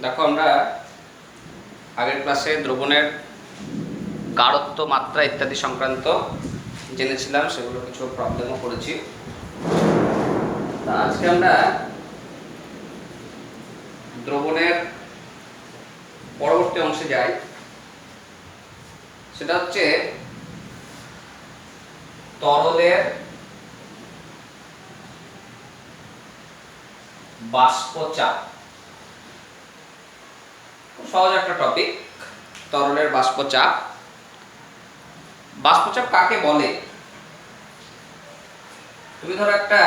দেখো, আমরা আগের ক্লাসে দ্রবণের গাঢ়ত্ব, মাত্রা ইত্যাদি সংক্রান্ত জেনেছিলাম, সেগুলো কিছু প্রবলেমও করেছি। তা আজকে আমরা দ্রবণের পরবর্তী অংশে যাই। সেটা হচ্ছে তরলের বাষ্পচাপ। খুব সহজ একটা টপিক, তরলের বাষ্পচাপ। বাষ্পচাপ কাকে বলে? তুমি ধরো একটা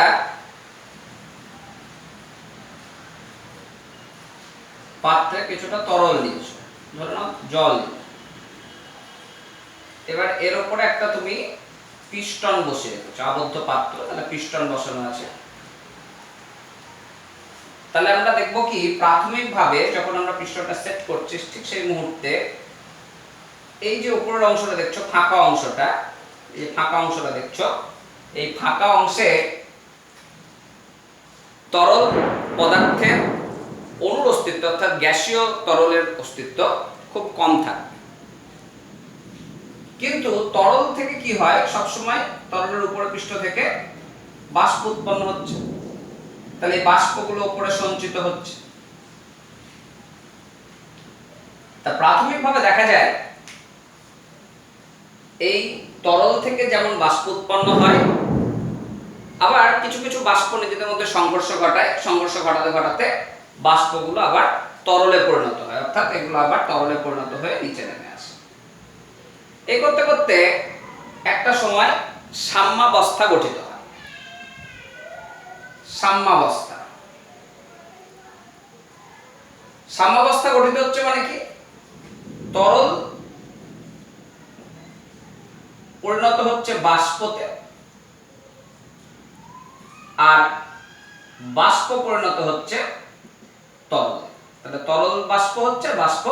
পাত্রে কিছুটা তরল নিয়েছো, ধরো না জল। এবার এর উপরে একটা তুমি পিস্টন বসিয়ে রেখেছো, আবদ্ধ পাত্র, তাহলে পিস্টন বসানো আছে। তাহলে আমরা দেখব কি, প্রাথমিকভাবে যখন আমরা পিস্টনটা সেট করছি, ঠিক সেই মুহূর্তে এই যে উপরের অংশটা দেখছো, ফাঁকা অংশটা, এই ফাঁকা অংশটা দেখছো, এই ফাঁকা অংশে তরল পদার্থের অণুর অস্তিত্ব, অর্থাৎ গ্যাসীয় তরলের অস্তিত্ব খুব কম থাকে। কিন্তু তরল থেকে কি হয়, সবসময় তরলের উপরে পৃষ্ঠ থেকে বাষ্প উৎপন্ন হচ্ছে। তাহলে এই বাষ্পগুলো উপরে সঞ্চিত হচ্ছে। তা প্রাথমিকভাবে দেখা যায় এই তরল থেকে যেমন বাষ্প উৎপন্ন হয়, আবার কিছু কিছু বাষ্প নিজেদের মধ্যে সংঘর্ষ ঘটায়, সংঘর্ষ ঘটাতে ঘটাতে বাষ্পগুলো আবার তরলে পরিণত হয়, অর্থাৎ এগুলো আবার তরলে পরিণত হয়ে নিচে নেমে আসে। এই করতে করতে একটা সময় সাম্যাবস্থা গঠিত হয়। সাম্যাবস্থা সাম্যাবস্থা গঠিত হচ্ছে মানে কি, তরল পরিণত হচ্ছে বাষ্পতে, আর বাষ্প পরিণত হচ্ছে তরলে। তাহলে তরল বাষ্প হচ্ছে, বাষ্প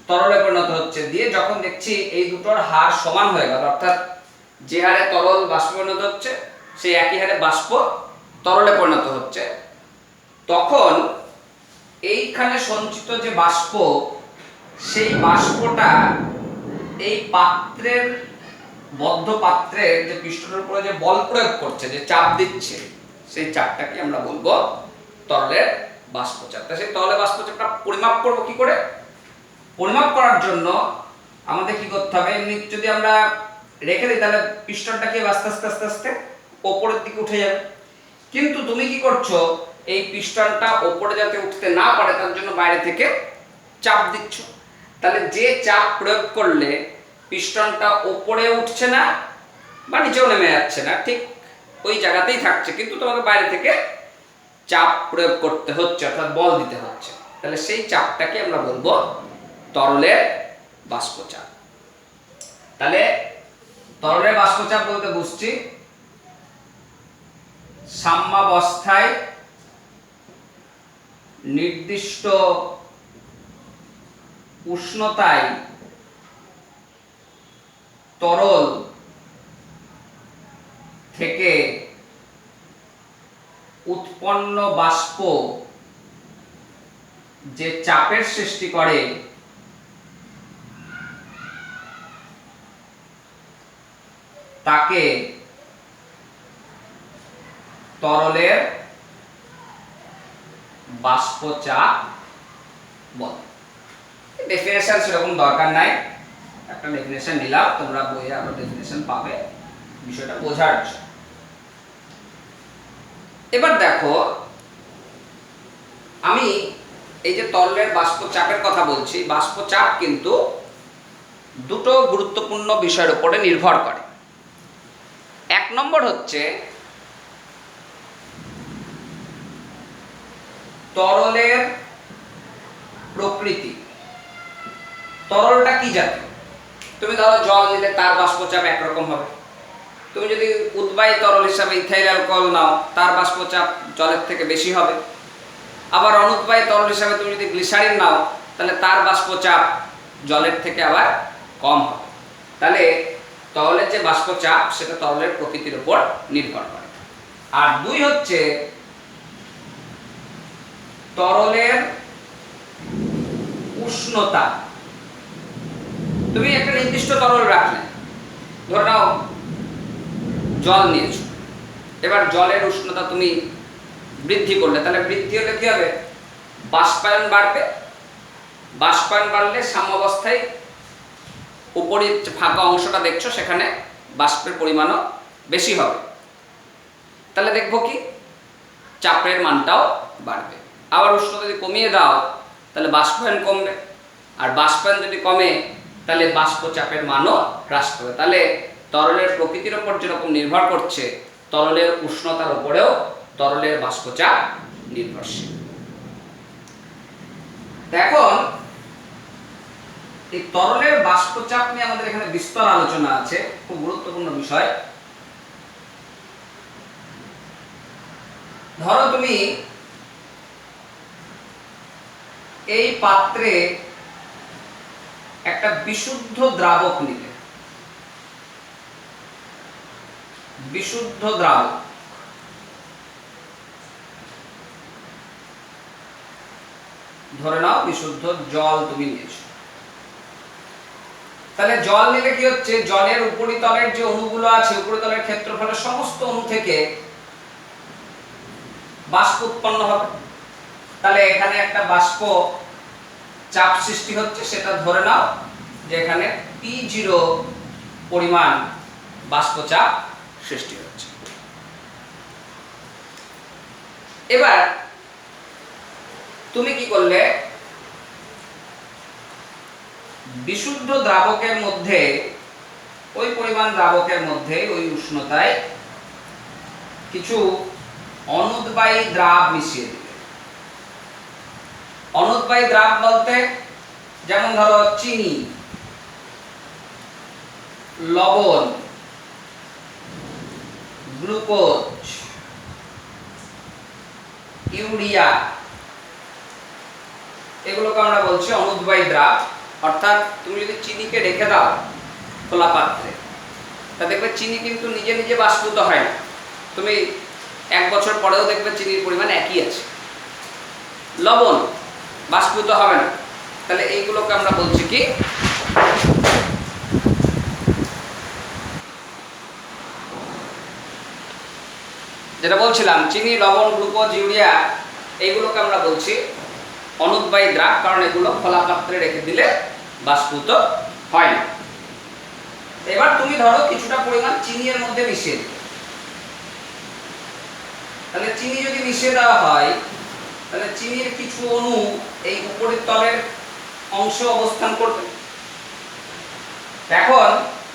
তরলে পরিণত হচ্ছে। দিয়ে যখন দেখছি এই দুটোর হার সমান হয়ে গেল, অর্থাৎ যে হারে তরল বাষ্প পরিণত হচ্ছে সেই একই হারে বাষ্প তরলে পরিণত হচ্ছে, তখন এইখানে সঞ্চিত যে বাষ্প, সেই বাষ্পটা এই পাত্রের, বদ্ধ পাত্রের যে পৃষ্ঠটার উপরে যে বল প্রয়োগ করছে, যে চাপ দিচ্ছে, সেই চাপটাকে আমরা বলবো তরলের বাষ্পচাপ। তা সেই তরলের বাষ্পচাপটা পরিমাপ করব কি করে? পরিমাপ করার জন্য আমাদের কি করতে হবে, এমনি যদি আমরা রেখে দিই তাহলে পিস্টনটা কি আস্তে আস্তে আস্তে আস্তে ওপরের দিকে উঠে যাবে। কিন্তু তুমি কি করছো, এই পিস্টনটা ওপরে যাতে উঠতে না পারে তার জন্য বাইরে থেকে চাপ দিচ্ছ। তাহলে যে চাপ প্রয়োগ করলে পিস্টনটা ওপরে উঠছে না বা নিচেও নেমে যাচ্ছে না, ঠিক ওই জায়গাতেই থাকছে, কিন্তু তোমাকে বাইরে থেকে চাপ প্রয়োগ করতে হচ্ছে, অর্থাৎ বল দিতে হচ্ছে। তাহলে সেই চাপটাকে আমরা বলবো তরলের বাষ্পচাপ। তাহলে তরলের বাষ্পচাপ বলতে বুঝছি সাম্যাবস্থায় নির্দিষ্ট উষ্ণতায় তরল থেকে উৎপন্ন বাষ্প যে চাপের সৃষ্টি করে, তাকে তরলের বাষ্পচাপ বলে। ডেফিনেশন সেরকম দরকার নাই, একটা ডেফিনেশন নিলাম, তোমরা বইয়ে আরো ডেফিনেশন পাবে বিষয়টা বোঝার জন্য। এবার দেখো, আমি এই যে তরলের বাষ্পচাপের কথা বলছি, বাষ্পচাপ কিন্তু দুটো গুরুত্বপূর্ণ বিষয়ের উপরে নির্ভর করে। এক নম্বর হচ্ছে তরলের প্রকৃতি। তরলটা কি জাতীয়? তুমি ধরো জল দিলে তার বাষ্পচাপ একরকম হবে। তুমি যদি উদ্বায়ী তরল হিসাবে ইথাইল অ্যালকোহল নাও, তার বাষ্পচাপ জলের থেকে বেশি হবে। আবার অনুদ্বায়ী তরল হিসাবে তুমি যদি গ্লিসারিন নাও, তাহলে তার বাষ্পচাপ জলের থেকে আবার কম হবে। তাহলে তরলের যে বাষ্পচাপ, সেটা তরলের প্রকৃতির উপর নির্ভর করে। আর দুই হচ্ছে তরলের উষ্ণতা, তুমি একটা নির্দিষ্ট তরল রাখলে, ধরে নাও জল নিয়েছো, এবার জলের উষ্ণতা তুমি বৃদ্ধি করলে, তাহলে বৃদ্ধি হলে কি হবে? বাষ্পায়ন বাড়বে, বাষ্পায়ন বাড়লে সাম্যাবস্থায় উপরের ফাঁকা অংশটা দেখছো সেখানে বাষ্পের পরিমাণও বেশি হবে। তাহলে দেখবো কি চাপের মানটাও বাড়বে। আবার উষ্ণতা যদি কমিয়ে দাও তাহলে বাষ্পায়ন কমবে, আর বাষ্পায়ন যদি কমে তাহলে বাষ্প চাপের মানও হ্রাস পাবে। তাহলে তরলের প্রকৃতির উপর যেরকম নির্ভর করছে, তরলের উষ্ণতার উপরেও তরলের বাষ্পচাপ নির্ভরশীল। এখন এই তরলের বাষ্পচাপ নিয়ে আমাদের এখানে বিস্তর আলোচনা আছে, খুব গুরুত্বপূর্ণ বিষয়। ধরো তুমি এই পাত্রে একটা বিশুদ্ধ দ্রাবক নিলে, বিশুদ্ধ দ্রাবক, ধরে নাও বিশুদ্ধ জল তুমি নিয়েছো। তাহলে জল নিলে কি হচ্ছে, জলের উপরিতলের যে অণুগুলো আছে, উপরিতলের ক্ষেত্রফলের সমস্ত অণু থেকে বাষ্প উৎপন্ন হবে। তাহলে এখানে একটা বাষ্প চাপ সৃষ্টি হচ্ছে, সেটা ধরে নাও যে এখানে P0 পরিমাণ বাষ্পচাপ সৃষ্টি হচ্ছে। এবার তুমি কি করলে, বিশুদ্ধ দ্রাবকের মধ্যে, ওই পরিমাণ দ্রাবকের মধ্যে ওই উষ্ণতায় কিছু অনুদ্বায়ী দ্রাব মিশিয়ে দিলে। অনুদ্বায়ী দ্রাব বলতে যেমন ধরো চিনি, লবণ, গ্লুকোজ, ইউরিয়া, এগুলোকে আমরা বলছি অনুদ্বায়ী দ্রাব। অর্থাৎ তুমি যদি চিনিকে রেখে দাও খোলা পাত্রে, তা দেখবে চিনি কিন্তু নিজে নিজে বাষ্পীভূত হয় না, তুমি 1 বছর পরেও দেখবে চিনির পরিমাণ একই আছে। লবণ বাষ্পীভূত হবে না, তাহলে এইগুলোকে আমরা বলছি কি, যেটা বলছিলাম চিনি, লবণ, গ্লুকোজ, ইউরিয়া, এইগুলোকে আমরা বলছি অনুদ্বায়ী দ্রাব, কারণ এগুলো খোলা পাত্রে রেখে দিলে বাষ্পীভূত হয় না। এবার তুমি ধরো কিছুটা পরিমাণ চিনি এর মধ্যে মিশিয়ে দিলে, তাহলে চিনি যদি মিশিয়ে দেওয়া হয় তাহলে চিনির কিছু অণু এই উপরের তলের অংশে অবস্থান করবে। এখন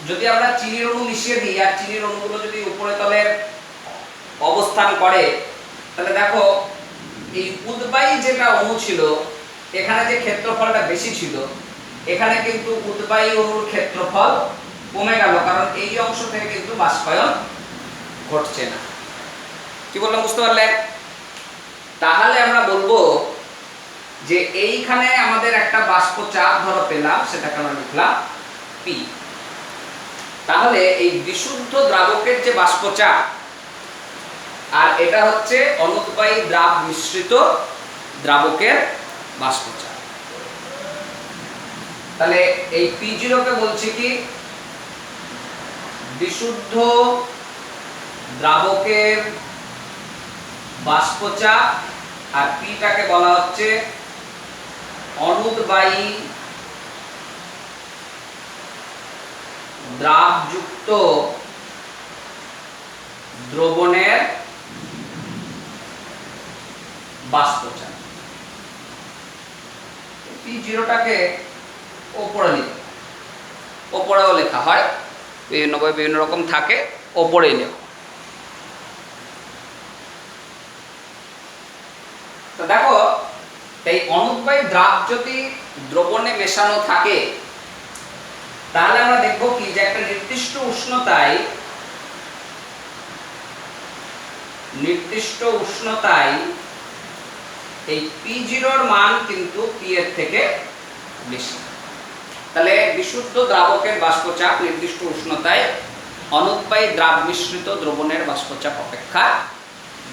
যদি আমরা চিনির অণু মিশিয়ে দিই আর চিনির অণুগুলো যদি উপরের তলের অবস্থান করে, তাহলে দেখো এই উদ্বায়ী যেটা অণু ছিল, এখানে যে ক্ষেত্রফলটা বেশি ছিল, এখানে কিন্তু উদ্বায়ী অণুর ক্ষেত্রফল কমে গেল, কারণ এই অংশ থেকে কিন্তু বাষ্পায়ন ঘটছে না। কি বললাম বুঝতে পারলে? তাহলে আমরা বলবো যে এইখানে আমাদের একটা বাষ্প চাপ ধরো পেলাম, সেটাকে আমরা লিখলাম P। তাহলে এই বিশুদ্ধ দ্রাবকের যে বাষ্প চাপ, আর এটা হচ্ছে অনুদ্বায়ী দ্রাব মিশ্রিত দ্রাবকের বাষ্প চাপ। তাহলে এই P0 কে বলছি কি, বিশুদ্ধ দ্রাবকের বাষ্পচাপ, আর Pটাকে বলা হচ্ছে অনুদ্বায়ী দ্রাবযুক্ত দ্রবণের বাষ্পচাপ। P0টাকে ওপরে লিখি, ওপরেও লেখা হয়, বিভিন্ন বই বিভিন্ন রকম থাকে, ওপরেই লেখো। তো দেখো এই অনুদ্বায়ী দ্রাব যদি দ্রবণে মেশানো থাকে, তাহলে আমরা দেখব কি যে একটা নির্দিষ্ট উষ্ণতায় এই P0 এর মান কিন্তু P এর থেকে বেশি। তাহলে বিশুদ্ধ দ্রাবকের বাষ্পচাপ নির্দিষ্ট উষ্ণতায় অনুদ্বায়ী দ্রাব মিশ্রিত দ্রবণের বাষ্পচাপ অপেক্ষা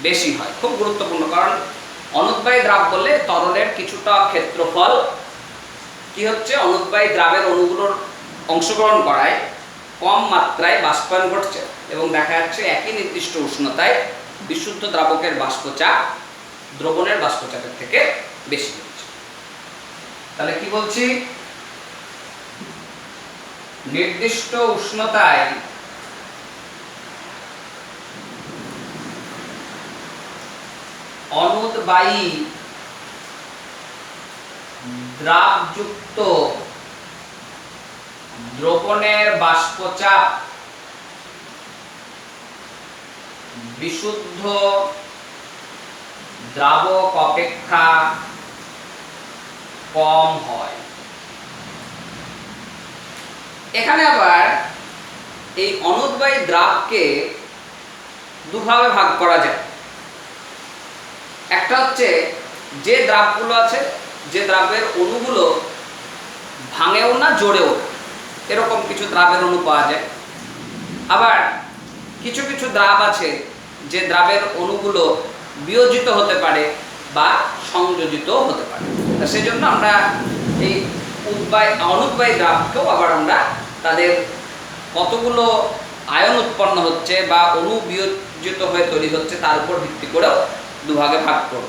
বেশি হয়। খুব গুরুত্বপূর্ণ, কারণ অনুদ্বায়ী দ্রাব বললে তরলের কিছুটা ক্ষেত্রফল কি হচ্ছে, অনুদ্বায়ী দ্রাবের অণুগুলোর অংশগ্রহণ করায় কম মাত্রায় বাষ্পায়ন ঘটছে এবং দেখা যাচ্ছে একই নির্দিষ্ট উষ্ণতায় বিশুদ্ধ দ্রাবকের বাষ্পচাপ দ্রবণের বাষ্পচাপের থেকে বেশি হচ্ছে। তাহলে কি বলছি, নির্দিষ্ট উষ্ণতায় অনুদ্বায়ী দ্রাবযুক্ত দ্রবণের বাষ্পচাপ বিশুদ্ধ দ্রাবক অপেক্ষা কম হয়। এখানে আবার এই অনুদ্বায়ী দ্রাবকে দুভাবে ভাগ করা যায়। একটা হচ্ছে যে দ্রাবগুলো আছে, যে দ্রাবের অণুগুলো ভাঙেও না জোড়েও, এরকম কিছু দ্রাবের অণু পাওয়া যায়। আবার কিছু কিছু দ্রাব আছে যে দ্রাবের অণুগুলো বিয়োজিত হতে পারে বা সংযোজিত হতে পারে। সেজন্য আমরা এই অনুদ্বায়ী দ্রাবকেও আবার আমরা তাদের কতগুলো আয়ন উৎপন্ন হচ্ছে বা অণু বিয়োজিত হয়ে তৈরি হচ্ছে তার উপর ভিত্তি করেও দুভাগে ভাগ করব,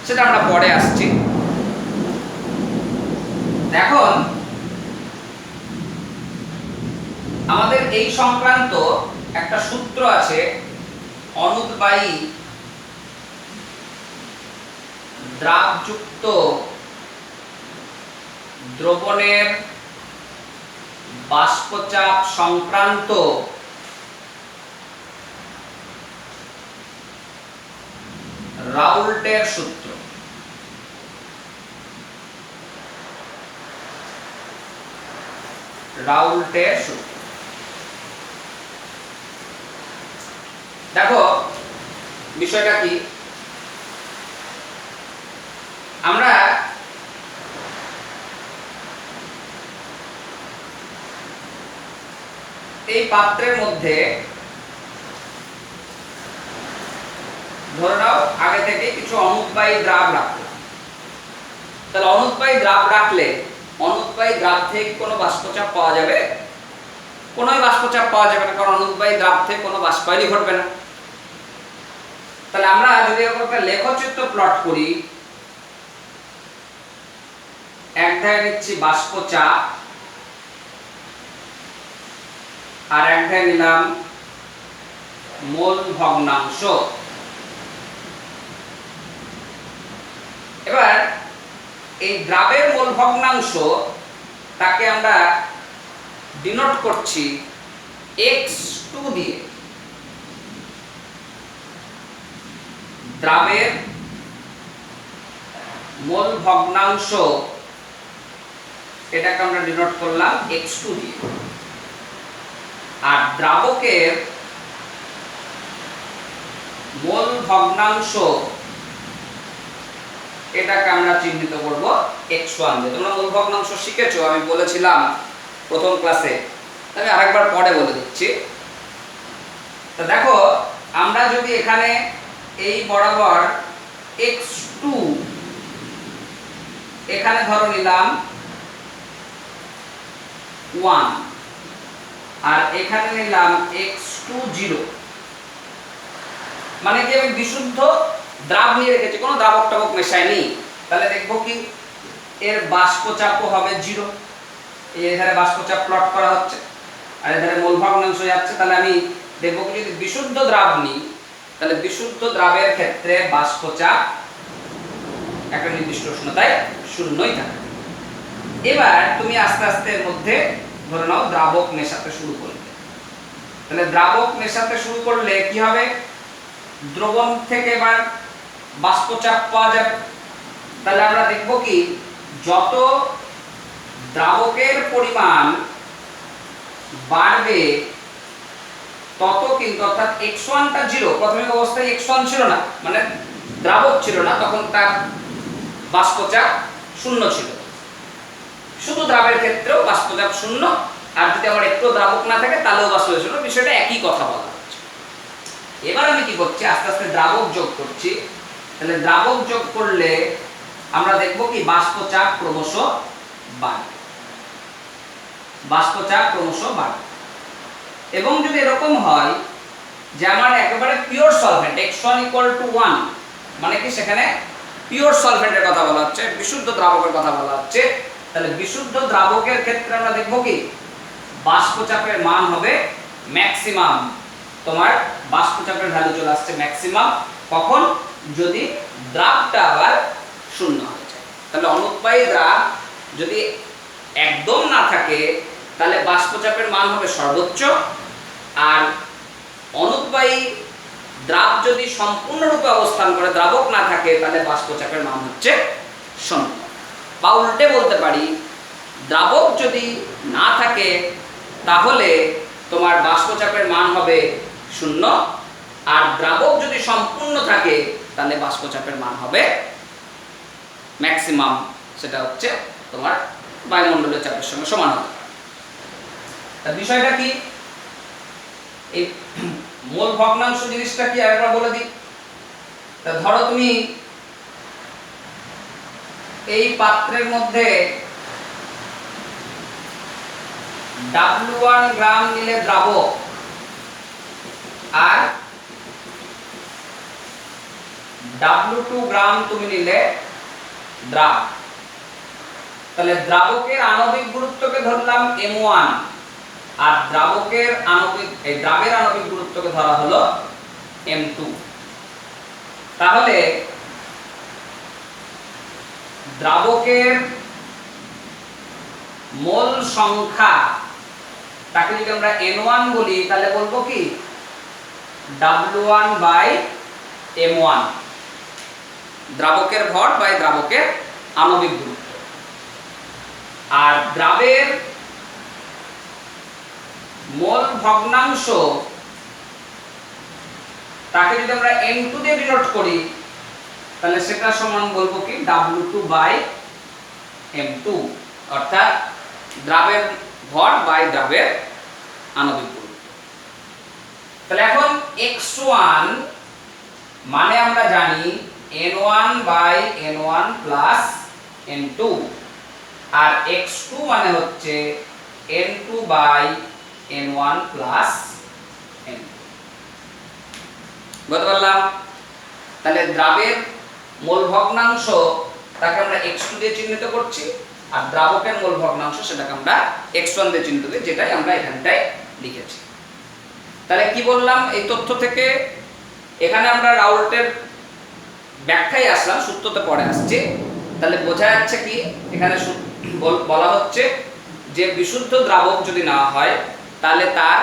সেটা আমরা পরে আসছি। এখন আমাদের এই সংক্রান্ত একটা সূত্র আছে, অনুদ্বায়ী দ্রাবযুক্ত দ্রবণের বাষ্পচাপ সংক্রান্ত রাউল্টের সূত্র। রাউল্টের সূত্র দেখো বিষয়টা কি, আমরা এই পাত্রের মধ্যে ধরে নাও আগে থেকে কিছু অনুদ্বায়ী দ্রাব রাখলাম। তাহলে অনুদ্বায়ী দ্রাব রাখলে অনুদ্বায়ী দ্রাব থেকে কোনো বাষ্পচাপ পাওয়া যাবে? কোনোই বাষ্পচাপ পাওয়া যাবে না, কারণ অনুদ্বায়ী দ্রাব থেকে কোনো বাষ্পায়নই ঘটবে না। তাহলে আমরা যদি এরকম একটা লেখচিত্র প্লট করি, এক ধারে নিচ্ছি বাষ্পচাপ আর এক ধারে নিলাম মোল ভগ্নাংশ। এবার এই দ্রাবের মোল ভগ্নাংশ তাকে আমরা ডিনোট করছি x2 দিয়ে। দ্রাবের মোল ভগ্নাংশ এটাকে আমরা ডিনোট করলাম x2 দিয়ে, আর দ্রাবকের মোল ভগ্নাংশ এটাকে আমরা চিহ্নিত করব x1 দিয়ে। তোমরা মোল ভগ্নাংশ শিখেছো, আমি বলেছিলাম প্রথম ক্লাসে, আমি আরেকবার পরে বলে দিচ্ছি। তো দেখো আমরা যদি এখানে এই বরাবর x2 এখানে ধরো নিলাম 1 আর এখানে নিলাম x2 0, মানে কি আমি বিশুদ্ধ দ্রাব নিয়ে রেখেছি, কোনো দ্রাবক টাবক মেশাইনি। তাহলে দেখবো কি এর বাষ্পচাপও হবে 0। এই ধারে বাষ্পচাপ প্লট করা হচ্ছে আর এই ধারে মোল ভগ্নাংশ যাচ্ছে। তাহলে আমি দেখবো কি যদি বিশুদ্ধ দ্রাব নিই, তাহলে বিশুদ্ধ দ্রাবের ক্ষেত্রে বাষ্পচাপ একটা নির্দিষ্ট উষ্ণতায় শূন্যই থাকে। এবার তুমি আস্তে আস্তে এর মধ্যে ধরে নাও দ্রাবক মেশাতে শুরু করলে, তাহলে দ্রাবক মেশাতে শুরু করলে কি হবে, দ্রবণ থেকে এবার বাষ্পচাপ পাওয়া যাবে। তাহলে আমরা দেখব কি যত দ্রাবকের পরিমাণ বাড়বে তত কিন্তু, অর্থাৎ x1 টা 0, প্রাথমিক অবস্থায় x1 ছিল না, মানে দ্রাবক ছিল না, তখন তার বাষ্পচাপ 0 ছিল। শুধু দ্রাবের ক্ষেত্রেও বাষ্পচাপ 0, আর যদি আমার একটু দ্রাবক না থাকে তাহলেও বাষ্পচাপ 0, বিষয়টা একই কথা বলা হচ্ছে। এবার আমি কি করছি, আস্তে আস্তে দ্রাবক যোগ করছি। তাহলে দ্রাবক যোগ করলে আমরা দেখব কি বাষ্পচাপ ক্রমশ বাড়বে। বাষ্পচাপ ক্রমশ বাড়বে। এবং যদি এরকম হয় যে আমার একেবারে পিওর সলভেন্ট x1 = 1, মানে কি সেখানে পিওর সলভেন্টের কথা বলা হচ্ছে, বিশুদ্ধ দ্রাবকের কথা বলা হচ্ছে, তাহলে বিশুদ্ধ দ্রাবকের ক্ষেত্রে আমরা দেখব কি বাষ্পচাপের মান হবে ম্যাক্সিমাম। তোমার বাষ্পচাপের ভ্যালু চলে আসছে ম্যাক্সিমাম কখন, যদি দ্রাবটা আবার শূন্য হয়ে যায়। তাহলে অনুৎপায়ী দ্রাব যদি একদম না থাকে তাহলে বাষ্পচাপের মান হবে সর্বোচ্চ, আর অনুৎপায়ী দ্রাব যদি সম্পূর্ণরূপে অবস্থান করে, দ্রাবক না থাকে, তাহলে বাষ্পচাপের মান হচ্ছে শূন্য। বা উল্টে বলতে পারি, দ্রাবক যদি না থাকে তাহলে তোমার বাষ্পচাপের মান হবে শূন্য, আর দ্রাবক যদি সম্পূর্ণ থাকে তাহলে বাষ্পচাপের মান হবে ম্যাক্সিমাম, সেটা হচ্ছে তোমার বায়ুমণ্ডলীয় চাপের সঙ্গে সমান হবে। তা বিষয়টা কি, এই মোল ভগ্নাংশ জিনিসটা কি আরেকবার বলে দিই। তা ধরো তুমি এই পাত্রের মধ্যে W1 গ্রাম নিলে দ্রাবক আর W2 গ্রাম তুমি নিলে দ্রাব, তাহলে দ্রাবকের আণবিক গুরুত্বকে ধরলাম M1 আর দ্রাবকের দ্রাবের আণবিক গুরুত্বকে ধরা হলো M2। তাহলে দ্রাবকের মোল সংখ্যা তাকে যদি আমরা N1 বলি তাহলে বলবো কি W1/M1, দ্রাবকের ভর বাই দ্রাবকের আণবিক গুরুত্ব। আর দ্রাবের মোল ভগ্নাংশ তাকে যদি আমরা N2 দিয়ে ডিনোট করি তাহলে সেটা সমান বলবো কি W2/M2, অর্থাৎ দ্রাবের ভর বাই দ্রাবের আণবিক গুরুত্ব। তাহলে এখন x1 মানে আমরা জানি N1/N1 প্লাস N2, আর x2 মানে হচ্ছে N2/N1 প্লাস N2। বুঝতে পারলাম? তাহলে দ্রাবের মোল ভগ্নাংশ তাকে আমরা x2 দিয়ে চিহ্নিত করছি, আর দ্রাবকের মোল ভগ্নাংশ সেটাকে আমরা x1 দিয়ে চিহ্নিত করি, যেটাই আমরা এখানটায় লিখেছি। তাহলে কি বললাম এই তথ্য থেকে, এখানে আমরা রাউল্টের ব্যাখ্যায় আসলাম, সূত্রতে পরে আসছে। তাহলে বোঝা যাচ্ছে কি এখানে বলা হচ্ছে যে বিশুদ্ধ দ্রাবক যদি না হয় তাহলে তার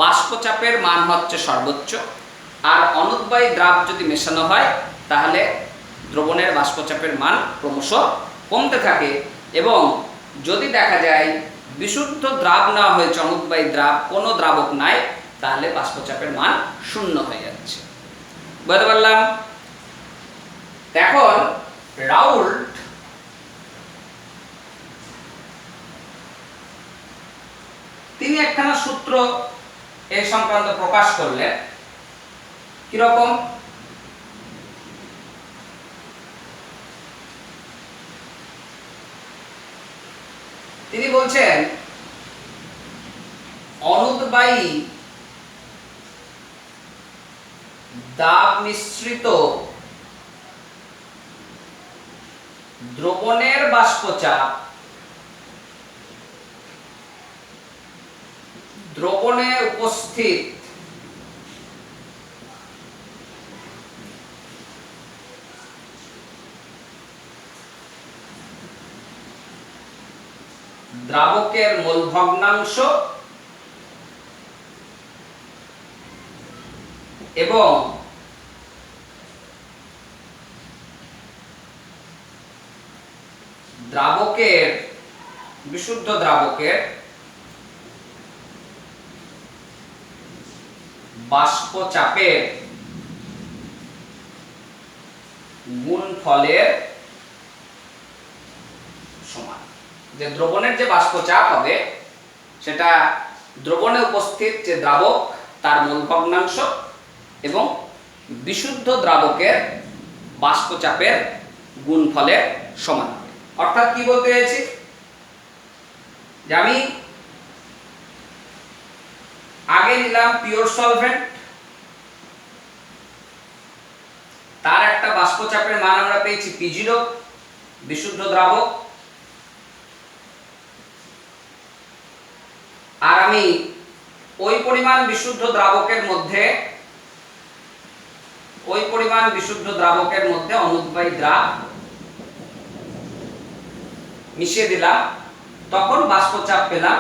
বাষ্পচাপের মান হচ্ছে সর্বোচ্চ, আর অনুৎবায়ী দ্রাব যদি মেশানো হয় তাহলে দ্রবণের বাষ্পচাপের মান ক্রমশ কমতে থাকে, এবং যদি দেখা যায় বিশুদ্ধ দ্রাব না হয়েছে, অনুৎবায়ী দ্রাব কোনো দ্রাবক নাই, তাহলে বাষ্পচাপের মান শূন্য হয়ে যাচ্ছে। বুঝতে পারলাম? এখন রাউল্ট তিনি একখানা সূত্র এই সংক্রান্ত প্রকাশ করলেন। কিরকম? তিনি বলছেন অনুৎবায়ী দাব মিশ্রিত দ্রবণের বাষ্পচাপ দ্রবণে উপস্থিত দ্রাবকের মোল ভগ্নাংশ এবং দ্রাবকের বিশুদ্ধ দ্রাবকের বাষ্পচাপের গুণফলের সমান। যে দ্রবণের যে বাষ্পচাপ হবে সেটা দ্রবণে উপস্থিত যে দ্রাবক তার মোল ভগ্নাংশ এবং বিশুদ্ধ দ্রাবকের বাষ্পচাপের গুণফলের সমান। অর্থাৎ কি বলতে চাইছি, যে আমি আগে নিলাম পিওর সলভেন্ট, তার একটা বাষ্প চাপের মান আমরা পেয়েছি P0 বিশুদ্ধ দ্রাবক, আর আমি ওই পরিমাণ বিশুদ্ধ দ্রাবকের মধ্যে অনুদ্বায়ী দ্রাব মিশিয়ে দিলাম, তখন বাষ্প চাপ পেলাম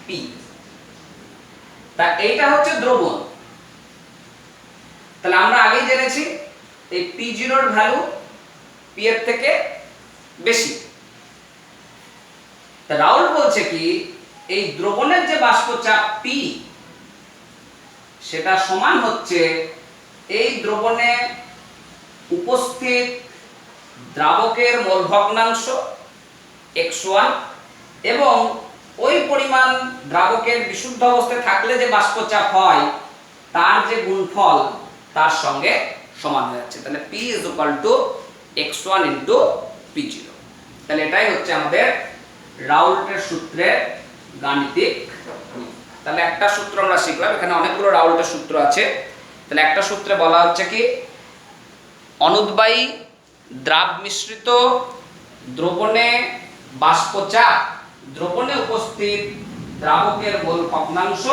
P। তা এইটা হচ্ছে দ্রবণ। তাহলে আমরা আগেই জেনেছি এই P0 এর ভ্যালু P এর থেকে বেশি। তা রাউল বলছে কি এই দ্রবণের যে বাষ্প চাপ P সেটা সমান হচ্ছে এই দ্রবণে উপস্থিত দ্রাবকের মোল ভগ্নাংশ x1 এবং ওই পরিমাণ দ্রাবকের বিশুদ্ধ অবস্থায় থাকলে যে বাষ্প চাপ হয় তার যে গুণফল তার সঙ্গে সমান হয়ে যাচ্ছে। তাহলে P = x1 * P0। তাহলে এটাই হচ্ছে আমাদের রাউল্টের সূত্রের গাণিতিক নিয়ম। তাহলে একটা সূত্র আমরা শিখলাম, এখানে অনেকগুলো রাউল্টের সূত্র আছে। তাহলে একটা সূত্রে বলা হচ্ছে কি অনুদ্বায়ী দ্রাব মিশ্রিত দ্রবণে বাষ্প চাপ, দ্রবণে উপস্থিত দ্রাবকের মোল ভগ্নাংশ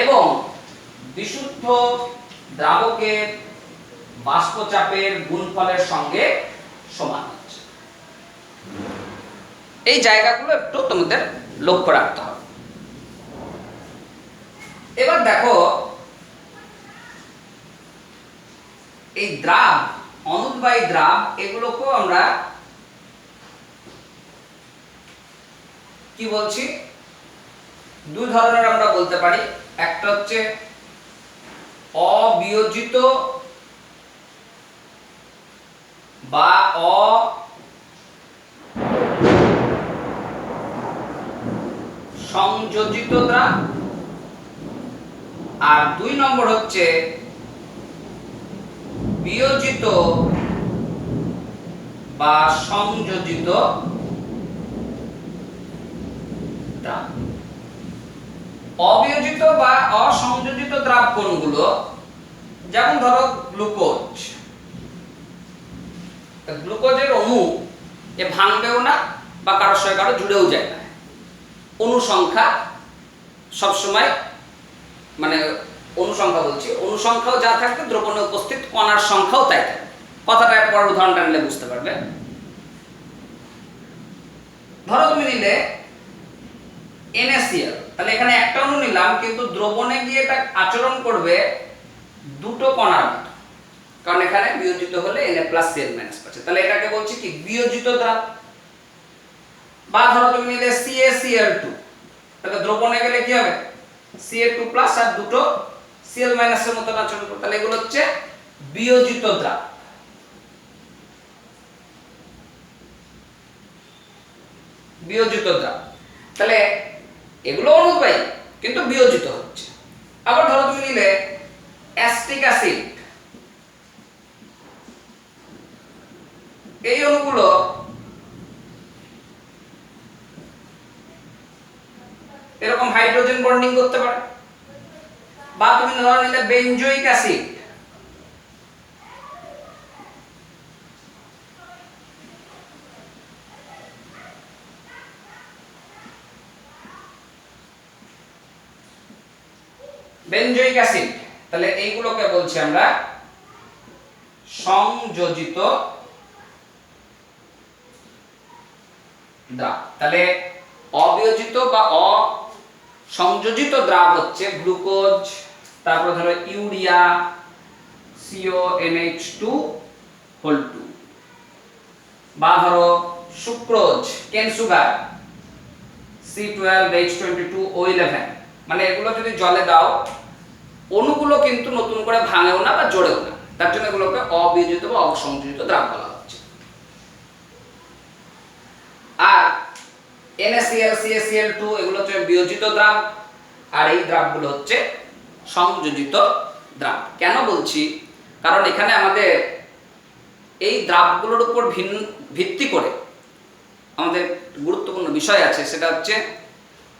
এবং বিশুদ্ধ দ্রাবকের বাষ্প চাপের গুণফলের সঙ্গে সমান হচ্ছে। এই জায়গাগুলো একটু তোমাদের লক্ষ্য রাখতে হবে। এবার দেখো এই দ্রাব, অনুদ্বায়ী দ্রাব, এগুলোকেও আমরা কি বলছি দুই ধরনের আমরা বলতে পারি। একটা হচ্ছে অবিয়োজিত বা অসংযোজিত দ্রাব, আর দুই নম্বর হচ্ছে বিয়োজিত বা সংযোজিত দ্রাব। অবিয়োজিত বা অসংযোজিত দ্রাব কোনগুলো? যেমন ধরো গ্লুকোজ। গ্লুকোজের অণু এ ভাঙবেও না বা কারোর সঙ্গে কারো জুড়েও যায় না। অণু সংখ্যা সবসময়, মানে অণু সংখ্যা বলছি, অণু সংখ্যাও যা থাকবে দ্রবণে উপস্থিত কণার সংখ্যাও তাই থাকবে। কথাটা পর উদাহরণটা নিলে বুঝতে পারবে। ধরো তুমি নিলে NaCl, তাহলে এখানে একটা অণু নিলাম কিন্তু দ্রবণে গিয়ে এটা আচরণ করবে দুটো কণার মতো, কারণ এখানে বিয়োজিত হলে Na+Cl- পাচ্ছে। তাহলে এটাকে বলছি কি বিয়োজিত দ্রাব। বা ধরো তুমি নিলে CaCl2, তাহলে দ্রবণে গেলে কি হবে Ca2+ আর দুটো Cl- এর মতো আচরণ করবে। তাহলে এগুলো হচ্ছে বিয়োজিত দ্রাব। বিয়োজিত দ্রাব, তাহলে এগুলো অনুদ্বায়ী কিন্তু বিয়োজিত হচ্ছে। আবার ধরো তুমি নিলে অ্যাসিটিক অ্যাসিড, এই অণুগুলো এরকম হাইড্রোজেন বন্ডিং করতে পারে। বা তুমি ধরো নিলে বেনজোইক অ্যাসিড, বেনজোইক অ্যাসিড, তাহলে এইগুলোকে বলছি আমরা সংযোজিত দ্রাব। তাহলে অবিয়োজিত বা অসংযোজিত দ্রাব হচ্ছে গ্লুকোজ, তারপর ধরো ইউরিয়া CONH2(2), বা ধরো সুক্রোজ কেন সুগার C12H22O11। মানে এগুলো যদি জলে দাও অণুগুলো কিন্তু নতুন করে ভাঙেও না বা জড়েও না, তার জন্য এগুলোকে অবিয়োজিত বা অসংযোজিত দ্রাব বলা হচ্ছে। আর NaCl CaCl2 এগুলো হচ্ছে বিয়োজিত দ্রাব, আর এই দ্রাবগুলো হচ্ছে সংযোজিত দ্রাব। কেন বলছি? কারণ এখানে আমাদের এই দ্রাবগুলোর উপর ভিত্তি করে আমাদের গুরুত্বপূর্ণ বিষয় আছে, সেটা হচ্ছে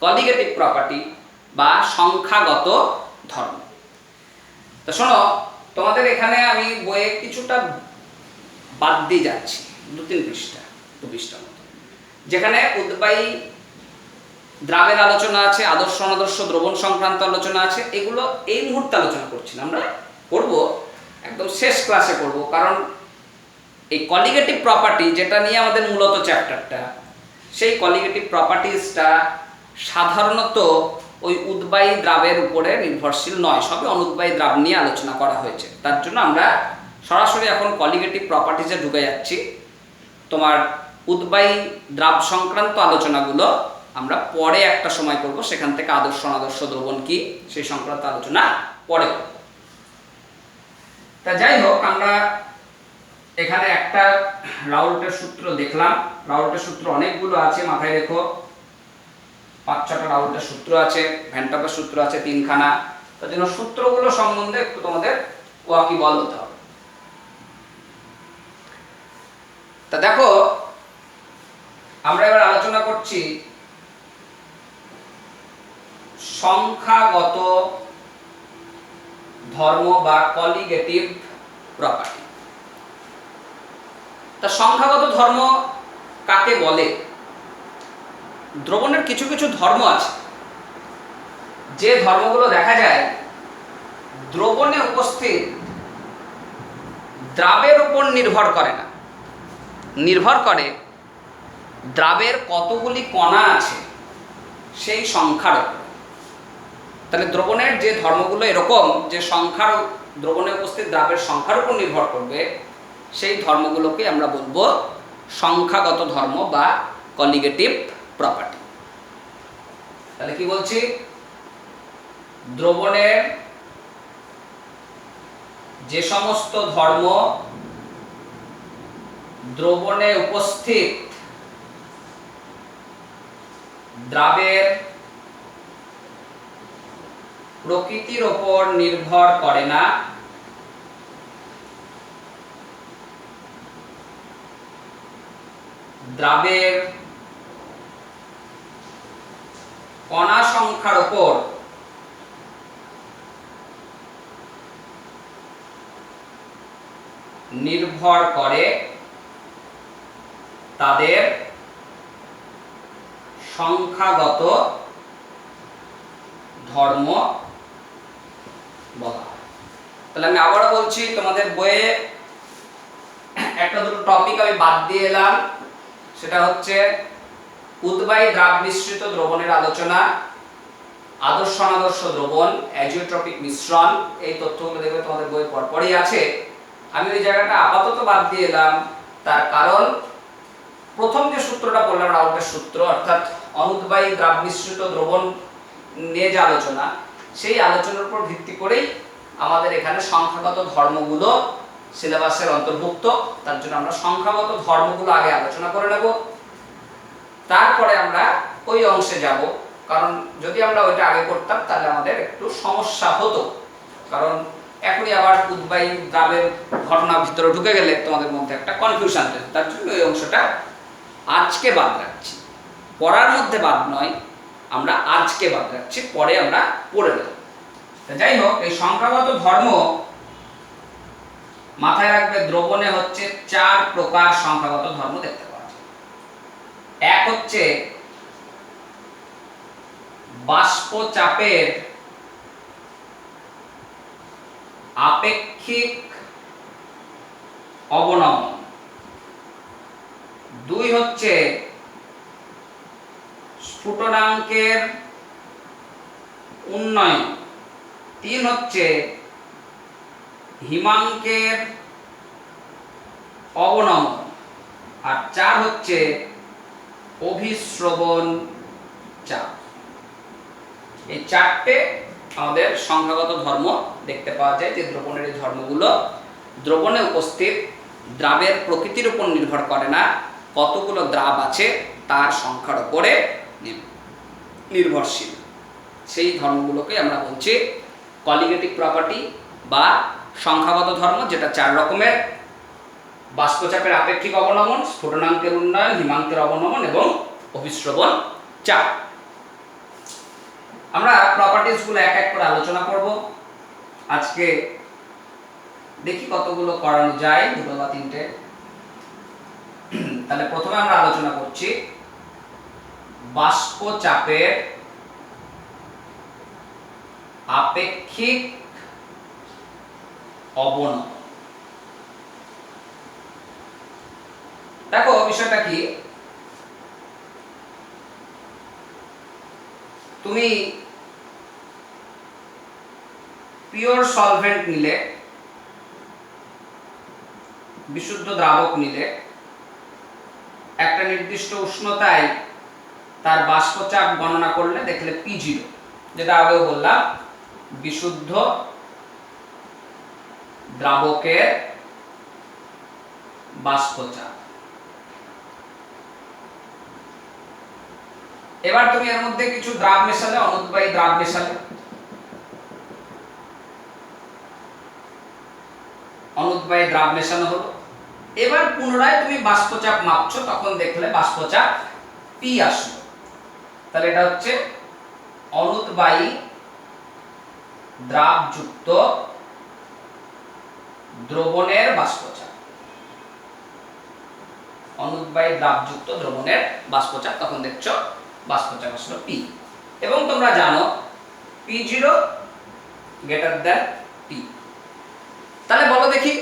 কলিগেটিভ প্রপার্টি বা সংখ্যাগত ধর্ম। তো শোনো, তোমাদের এখানে আমি বইয়ে কিছুটা বাদ দিয়ে যাচ্ছি, 2-3 পৃষ্ঠা, 2 পৃষ্ঠার মতো, যেখানে উদ্বায়ী দ্রাবের আলোচনা আছে, আদর্শ অনাদর্শ দ্রবণ সংক্রান্ত আলোচনা আছে। এগুলো এই মুহূর্তে আলোচনা করছি না, আমরা করব একদম শেষ ক্লাসে করব, কারণ এই কলিগেটিভ প্রপার্টি যেটা নিয়ে আমাদের মূলত চ্যাপ্টারটা, সেই কলিগেটিভ প্রপার্টিজটা সাধারণত ওই উদ্বায়ী দ্রাবের উপরে নির্ভরশীল নয়, সবই অনুদ্বায়ী দ্রাব নিয়ে আলোচনা করা হয়েছে। তার জন্য আমরা সরাসরি এখন কলিগেটিভ প্রপার্টিজে ঢুকে যাচ্ছি। তোমার উদ্বায়ী দ্রাব সংক্রান্ত আলোচনাগুলো আমরা পরে একটা সময় করব, সেখান থেকে আদর্শ অনাদর্শ দ্রবণ কি সেই সংক্রান্ত আলোচনা পরে করব। তা যাই হোক, আমরা এখানে একটা রাউল্টের সূত্র দেখলাম। রাউল্টের সূত্র অনেকগুলো আছে, মাথায় রেখো, 5-6টা রাউল্টের সূত্র আছে, ভ্যান টপের সূত্র আছে 3খানা। তার জন্য সূত্রগুলো সম্বন্ধে একটু তোমাদের ওয়াকিবল হতে হবে। তা দেখো, আমরা এবার আলোচনা করছি সংখ্যাগত ধর্ম বা কলিগেটিভ প্রপার্টি। তা সংখ্যাগত ধর্ম কাকে বলে? দ্রবণের কিছু কিছু ধর্ম আছে, যে ধর্মগুলো দেখা যায় দ্রবণে উপস্থিত দ্রাবের উপর নির্ভর করে না, নির্ভর করে দ্রাবের কতগুলি কণা আছে সেই সংখ্যার উপর। তাহলে দ্রবণের যে ধর্মগুলো এরকম যে সংখ্যার, দ্রবণে উপস্থিত দ্রাবের সংখ্যার উপর নির্ভর করবে, সেই ধর্মগুলোকে আমরা বলবো সংখ্যাগত ধর্ম বা কলিগেটিভ প্রপার্টি। তাহলে কি বলছি? দ্রবণের যে সমস্ত ধর্ম দ্রবণে উপস্থিত দ্রাবের প্রকৃতির উপর নির্ভর করে না, দ্রাবের কণা সংখ্যার উপর নির্ভর করে, তাদের সংখ্যাগত ধর্ম বলা হয়। তাহলে আমি আবারও বলছি, তোমাদের বইয়ে একটা দুটো টপিক আমি বাদ দিয়ে এলাম, সেটা হচ্ছে উদ্বায়ী দ্রাব মিশ্রিত দ্রবণের আলোচনা, আদর্শ অনাদর্শ দ্রবণ, অ্যাজিওট্রপিক মিশ্রণ। এই তথ্যগুলো দেখবে তোমাদের বইয়ে পরপরই আছে। আমি ওই জায়গাটা আপাতত বাদ দিয়ে এলাম, তার কারণ প্রথম যে সূত্রটা বললাম রাউল্টের সূত্র, অর্থাৎ অনুদ্বায়ী দ্রাব মিশ্রিত দ্রবণ নিয়ে যে আলোচনা, সেই আলোচনার উপর ভিত্তি করেই আমাদের এখানে সংখ্যাগত ধর্মগুলো সিলেবাসের অন্তর্ভুক্ত। তার জন্য আমরা সংখ্যাগত ধর্মগুলো আগে আলোচনা করে নেব, তারপরে আমরা ওই অংশে যাব। কারণ যদি আমরা ওইটা আগে করতাম তাহলে আমাদের একটু সমস্যা হতো, কারণ এখনই আবার উদ্বায়ী দ্রাবের ঘটনার ভিতরে ঢুকে গেলে তোমাদের মধ্যে একটা কনফিউশন থাকে। তার জন্য ওই অংশটা আজকে বাদ রাখছি, পড়ার মধ্যে বাদ নয়, আমরা আজকে বাদ রাখছি, পরে আমরা পড়ে নেব। যাই হোক, এই সংখ্যাগত ধর্ম মাথায় রাখবে, দ্রবণে হচ্ছে 4 প্রকার সংখ্যাগত ধর্ম দেখতে পাওয়া যায়। এক হচ্ছে বাষ্প চাপের আপেক্ষিক অবনমন, 2 হচ্ছে স্ফুটনাঙ্কের উন্নয়ন, 3 হচ্ছে হিমাঙ্কের অবনমন, আর 4 হচ্ছে অভিস্রবণ চাপ। এই 4টে আমাদের সংখ্যাগত ধর্ম দেখতে পাওয়া যায়, যে দ্রবণের এই ধর্মগুলো দ্রবণে উপস্থিত দ্রাবের প্রকৃতির উপর নির্ভর করে না, কতগুলো দ্রাব আছে তার সংখ্যার উপরে নির্ভরশীল। সেই ধর্মগুলোকে আমরা বলছি কলিগেটিভ প্রপার্টি বা সংখ্যাগত ধর্ম, যেটা 4 রকমের। বাষ্পচাপের আপেক্ষিক অবনমন, স্ফুটনাঙ্কের উন্নয়ন, হিমাঙ্কের অবনমন এবং অভিস্রবণ চাপ। আমরা প্রপার্টিজ গুলো এক এক করে আলোচনা করব। আজকে দেখি কতগুলো করানো যায়, দুটো বা তিনটে। তাহলে প্রথমে আমরা আলোচনা করছি বাষ্পচাপের আপেক্ষিক অবনমন। দেখো বিষয়টা কি, তুমি পিওর সলভেন্ট নিলে, বিশুদ্ধ দ্রাবক নিলে, একটা নির্দিষ্ট উষ্ণতায় তার বাষ্পচাপ গণনা করলে দেখলে P0, যেটা আগেও বললাম, বিশুদ্ধ দ্রাবকের বাষ্পচাপ। এবার তুমি এর মধ্যে কিছু দ্রাব মেশালে, অনুদ্বায়ী দ্রাব মেশালে, অনুদ্বায়ী দ্রাব মেশানো হলো। এবার পুনরায় তুমি বাষ্পচাপ মাপছো, তখন দেখলে বাষ্পচাপ P আসলো। তাহলে এটা হচ্ছে অনুদ্বায়ী দ্রাবযুক্ত দ্রবণের বাষ্পচাপ। অনুদ্বায়ী দ্রাবযুক্ত দ্রবণের বাষ্পচাপ, তখন দেখছো বাষ্পচাপ আসলো P। এবং তোমরা জানো P0 গ্রেটার দ্যান P। তাহলে বলো দেখি,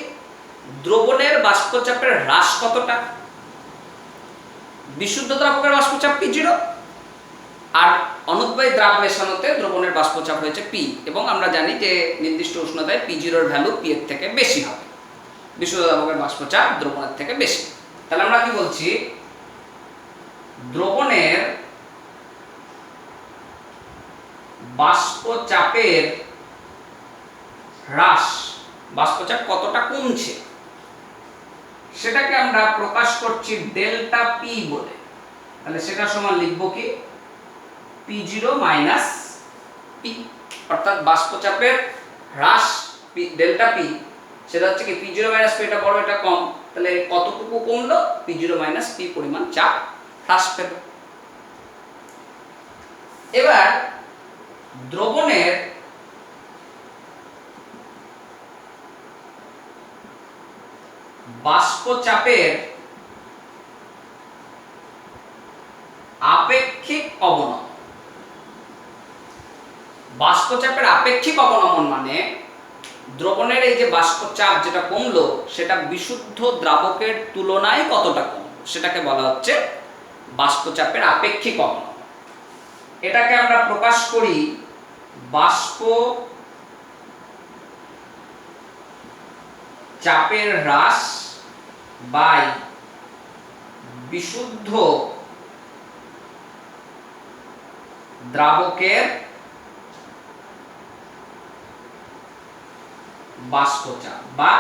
দ্রবণের বাষ্পচাপের হ্রাস কতটা? বিশুদ্ধ দ্রাবকের বাষ্পচাপ P0, আর অনুদ্বায়ী দ্রাব মেশানোতে দ্রবণের বাষ্পচাপ হয়েছে P। এবং আমরা জানি যে নির্দিষ্ট উষ্ণতায় P0 এর ভ্যালু P এর থেকে বেশি হবে, বিশুদ্ধ দ্রাবকের বাষ্পচাপ দ্রবণের থেকে বেশি। তাহলে আমরা কি বলছি, দ্রবণের বাষ্পচাপের হ্রাস, বাষ্পচাপ কতটা কমছে, সেটাকে আমরা প্রকাশ করছি ডেল্টা P বলে। তাহলে সেটা সমান লিখব কি, P0 মাইনাস P, অর্থাৎ বাষ্পচাপের হ্রাস ডেল্টা P, সেটা হচ্ছে কি P0 মাইনাস P, এটা বড় এটা কম, তাহলে কতটুকু কমলো, P0 মাইনাস P পরিমাণ চাপ হ্রাস পেল। এবার দ্রবণের বাষ্পচাপের আপেক্ষিক অবনমন। বাষ্পচাপের আপেক্ষিক অবনমন মানে দ্রবণের এই যে বাষ্পচাপ যেটা কমলো, সেটা বিশুদ্ধ দ্রাবকের তুলনায় কতটা কমলো, সেটাকে বলা হচ্ছে বাষ্পচাপের আপেক্ষিক অবনমন। এটাকে আমরা প্রকাশ করি বাষ্প চাপের হ্রাস বাই বিশুদ্ধ দ্রাবকের বাষ্পচাপ, বা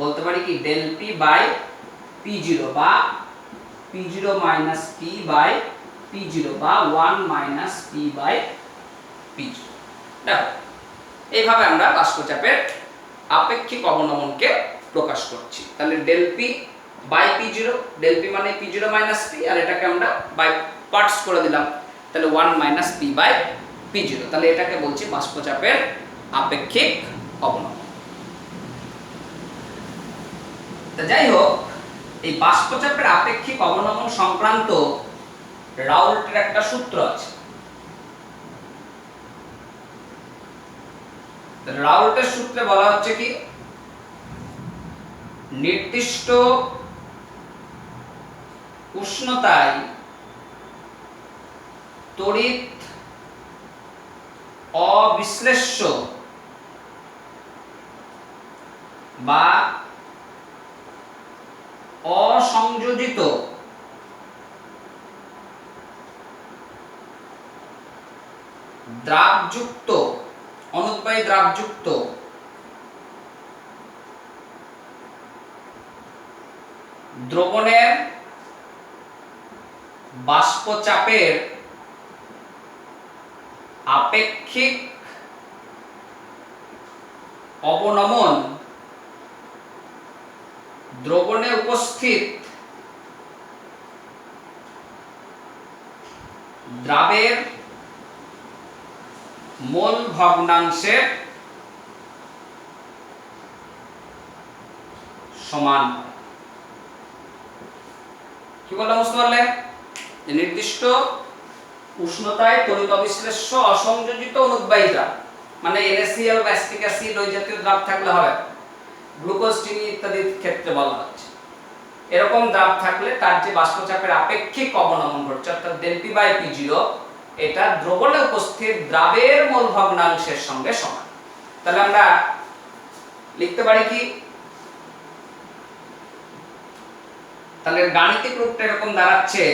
বলতে পারি কি ডেল P বাই P0, বা P0 minus P by P0, বা 1 মাইনাস P বাই P0। দেখো এইভাবে আমরা বাষ্পচাপের আপেক্ষিক অবনমনকে প্রকাশ করছি। তাহলে del P by P0, del P মানে P0 মাইনাস P, আর এটাকে আমরা বাই পার্টস করে দিলাম, তাহলে 1 মাইনাস P বাই P0। তাহলে এটাকে বলছি বাষ্পচাপের আপেক্ষিক অবনমন। তো যাই হোক, এই বাষ্পচাপের আপেক্ষিক অবনমন সংক্রান্ত রাউল্টের একটা সূত্র আছে। রাউল্টের সূত্রে বলা হচ্ছে কি, নির্দিষ্ট উষ্ণতায় তড়িৎ অবিশ্লেষ্য বা অসংযোজিত দ্রাবযুক্ত, অনুদ্বায়ী দ্রাবযুক্ত দ্রবণের বাষ্পচাপের আপেক্ষিক অবনমন দ্রবণে উপস্থিত দ্রাবের মোল ভগ্নাংশের সমান। কি বললাম বুঝতে পারলে? নির্দিষ্ট উষ্ণতায় তড়িৎ অবিশ্লেষ্য অসংযোজিত অনুদ্বায়িতা, মানে NaCl বা অ্যাসিটিক অ্যাসিড ওই জাতীয় দ্রাব থাকলে হবে, গ্লুকোজ, চিনি ইত্যাদির ক্ষেত্রে বলা হচ্ছে। এরকম দ্রাব থাকলে তার যে বাষ্পচাপের আপেক্ষিক অবনমন ঘটছে অর্থাৎ ΔP/P0, এটা দ্রবণে উপস্থিত দ্রাবের মোল ভগ্নাংশের সঙ্গে সমান। তাহলে আমরা লিখতে পারি কি, তাহলে গাণিতিক রূপটা এরকম দাঁড়াচ্ছে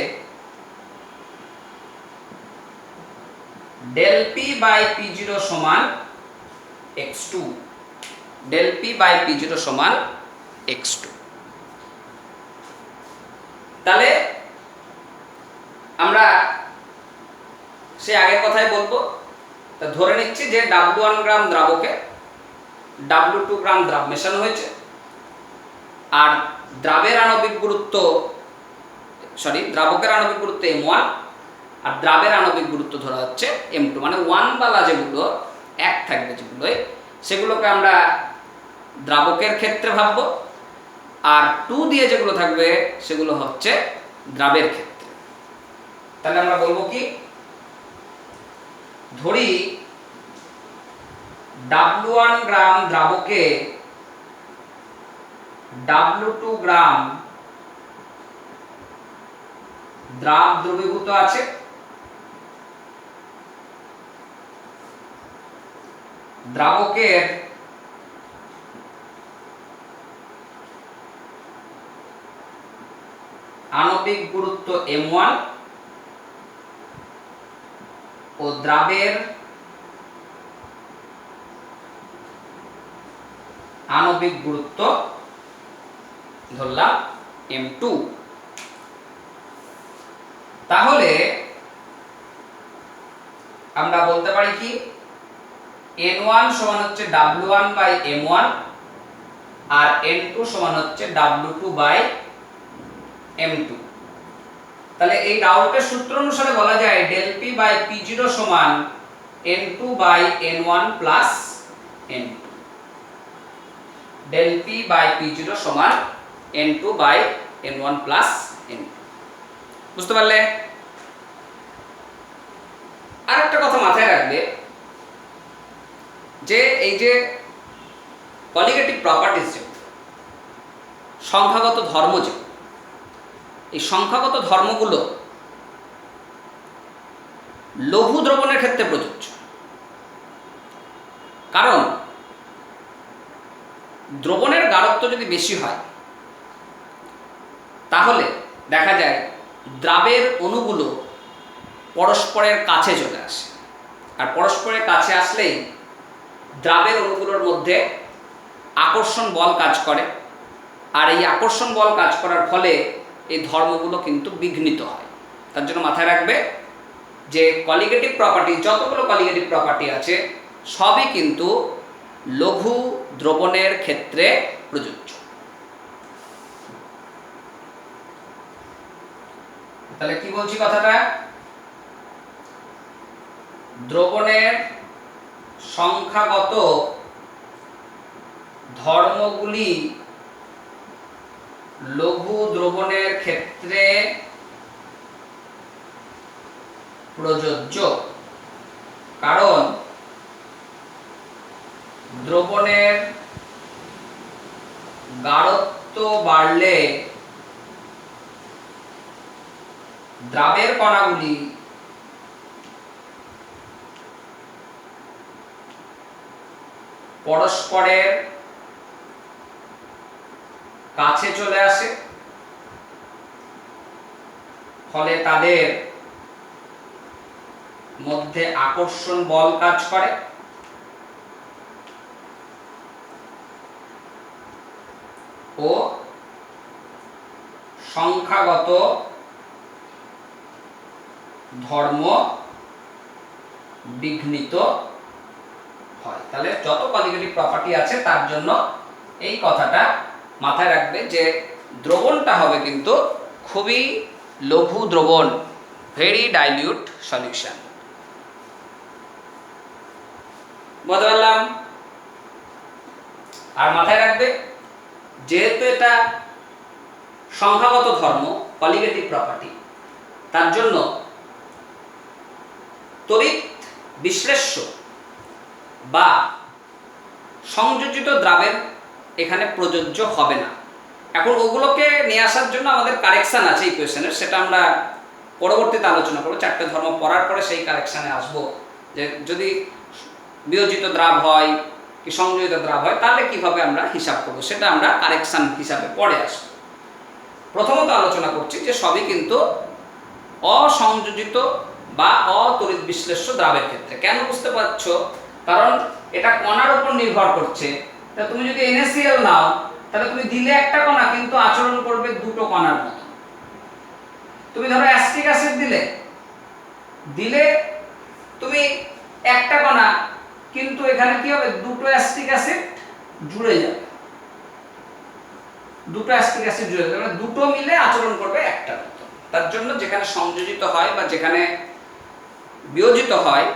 ΔP/P0 সমান x2, ΔP/P0 সমান x2। তাহলে আমরা সে আগের কথাই বলবো, তা ধরে নিচ্ছি যে W1 গ্রাম দ্রাবকে W2 গ্রাম দ্রাব মেশানো হয়েছে, আর দ্রাবের আণবিক গুরুত্ব দ্রাবকের আণবিক গুরুত্ব M1 আর দ্রাবের আণবিক গুরুত্ব ধরা হচ্ছে M2, মানে 1 বালা যেগুলো এক থাকবে যেগুলোই, সেগুলোকে আমরা দ্রাবকের ক্ষেত্রে ভাববো, আর 2 দিয়ে যেগুলো থাকবে সেগুলো হচ্ছে দ্রাবের ক্ষেত্রে। তাহলে আমরা বলবো কি, ধরি W1 গ্রাম দ্রাবকে W2 গ্রাম দ্রাব দ্রবীভূত আছে, দ্রাবকের আণবিক গুরুত্ব M1 ও দ্রাবের আণবিক গুরুত্ব ধরলাম M2। তাহলে আমরা বলতে পারি কি, N1 সমান হচ্ছে W1/M1 আর N2 সমান হচ্ছে W2/M2। তাহলে এই রাউল্টের সূত্র অনুসারে বলা যায় ΔP/P0 সমান N2/N1 প্লাস N2। ΔP/P0 সমান N2/N1 প্লাস N2। বুঝতে পারলে? আর একটা কথা মাথায় রাখবে যে এই যে কলিগেটিভ প্রপার্টিজ, যে সংখ্যাগত ধর্ম, যে এই সংখ্যাগত ধর্মগুলো লঘু দ্রবণের ক্ষেত্রে প্রযোজ্য। কারণ দ্রবণের গাঢ়ত্ব যদি বেশি হয় তাহলে দেখা যায় দ্রাবের অণুগুলো পরস্পরের কাছে চলে আসে, আর পরস্পরের কাছে আসলেই দ্রাবের অণুগুলোর মধ্যে আকর্ষণ বল কাজ করে, আর এই আকর্ষণ বল কাজ করার ফলে এই ধর্মগুলো কিন্তু বিঘ্নিত হয়। তার জন্য মাথায় রাখবে যে কলিগেটিভ প্রপার্টি, যতগুলো কলিগেটিভ প্রপার্টি আছে সবই কিন্তু লঘু দ্রবণের ক্ষেত্রে প্রযোজ্য। তাহলে কি বলছি কথাটা, দ্রবণের সংখ্যাগত ধর্মগুলি লঘু দ্রবণের ক্ষেত্রে প্রযোজ্য, কারণ দ্রবণের গাঢ়ত্ব বাড়লে দ্রাবের কণাগুলি পরস্পরের কাছে চলে আসে, ফলে তাদের মধ্যে আকর্ষণ বল কাজ করে, ও সংখ্যাগত ধর্ম বিঘ্নিত হয়। তাহলে যত কলিগেটিভ প্রপার্টি আছে তার জন্য এই কথাটা মাথায় রাখবে যে দ্রবণটা হবে কিন্তু খুবই লঘু দ্রবণ, ভেরি ডাইলিউট সলিউশন। বুঝতে পারলাম? আর মাথায় রাখবে যেহেতু এটা সংখ্যাগত ধর্ম, কলিগেটিভ প্রপার্টি, তার জন্য তড়িৎ বিশ্লেষ্য বা সংযোজিত দ্রাবের এখানে প্রযোজ্য হবে না। এখন ওগুলোকে নিয়ে আসার জন্য আমাদের কারেকশন আছে ইকুয়েশনের, সেটা আমরা পরবর্তীতে আলোচনা করব। 4টে ধর্ম পড়ার পরে সেই কারেকশানে আসবো, যে যদি বিয়োজিত দ্রাব হয় কি সংযোজিত দ্রাব হয় তাহলে কিভাবে আমরা হিসাব করব, সেটা আমরা কারেকশন হিসাবে পরে আসবো। প্রথমত আলোচনা করছি যে সবই কিন্তু অসংযোজিত বা অতড়িৎ বিশ্লেষ্য দ্রাবের ক্ষেত্রে। কেন বুঝতে পারছো? কারণ এটা কণার উপর নির্ভর করছে। তা তুমি যদি NaCl নাও তাহলে তুমি দিলে একটা কণা কিন্তু আচরণ করবে দুটো কণার মতো। তুমি ধরো অ্যাসিটিক অ্যাসিড দিলে তুমি একটা কণা, কিন্তু এখানে কি হবে, দুটো অ্যাসিটিক অ্যাসিড জুড়ে যাবে, দুটো অ্যাসিটিক অ্যাসিড জুড়ে যাবে, মানে দুটো মিলে আচরণ করবে একটা মতো। তার জন্য যেখানে সংযোজিত হয় বা যেখানে বিয়োজিত হয়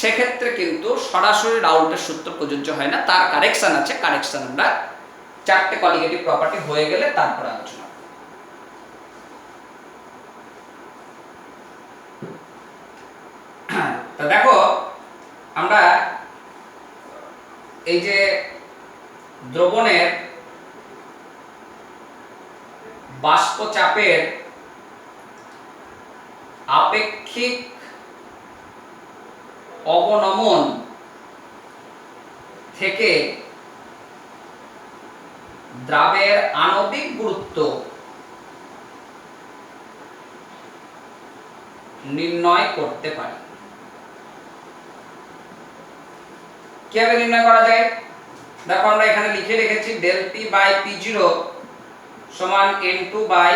সেক্ষেত্রে কিন্তু সরাসরি রাউল্টের সূত্র প্রযোজ্য হয় না, তার কারেকশন আছে। কারেকশন আমরা 4টে কলিগেটিভ প্রপার্টি হয়ে গেলে তারপরে আলোচনা করব। তো দেখো আমরা এই যে দ্রবণের বাষ্প চাপের আপেক্ষিক অবনমন থেকে দ্রাবের আণবিক গুরুত্ব নির্ণয় করতে পারি। কিভাবে নির্ণয় করা যায়? দেখো আমরা এখানে লিখে রেখেছি del P by P0 সমান N2 by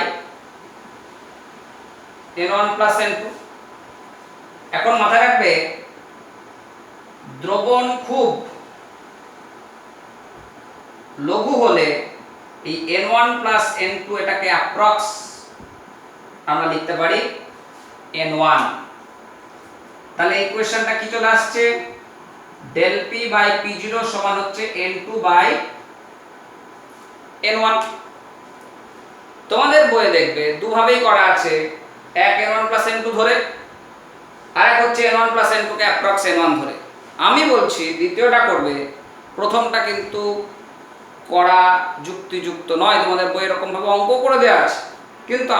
N1 plus N2। এখন মাথায় রাখবে দ্রবণ খুব লঘু হলে এই N1 plus N2 এটাকে অ্যাপ্রক্স আমরা লিখতে পারি N1। তাহলে ইকুয়েশনটা কি চলে আসছে? del P by P0 সমান হচ্ছে N2 by N1। তোমাদের বইয়ে দেখবে দুভাবেই করা আছে, এক N1 plus N2 ধরে, আর এক হচ্ছে N1 plus N2 কে অ্যাপ্রক্স N1 ধরে। আমি বলছি দ্বিতীয়টা করবে, প্রথমটা কিন্তু করা যুক্তিযুক্ত নয়। তোমাদের বই এরকম ভাবে অঙ্ক করে দেওয়া আছে, কিন্তু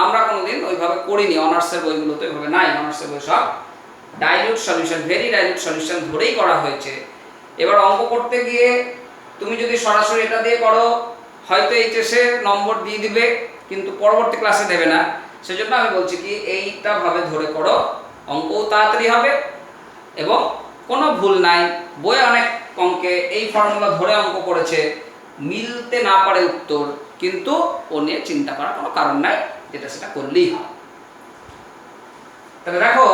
আমরা কোনোদিন ওইভাবে করিনি, অনার্সের বইগুলোতে ওইভাবে নাই। অনার্সের বই সব dilute solution, very dilute solution ধরেই করা হয়েছে। এবার অঙ্ক করতে গিয়ে তুমি যদি সরাসরি এটা দিয়ে করো হয়তো এইচএসে নম্বর দিয়ে দিবে, কিন্তু পরবর্তী ক্লাসে দেবে না। সেজন্য আমি বলছি কি এইটা ভাবে ধরে করো, অঙ্কও তাড়াতাড়ি হবে এবং কোনো ভুল নাই। বইয়ে অনেক অঙ্কে এই ফর্মুলা ধরে অঙ্ক করেছে, মিলতে না পারে উত্তর, কিন্তু ও নিয়ে চিন্তা করার কোনো কারণ নাই, যেটা সেটা করলেই হয়। তাহলে দেখো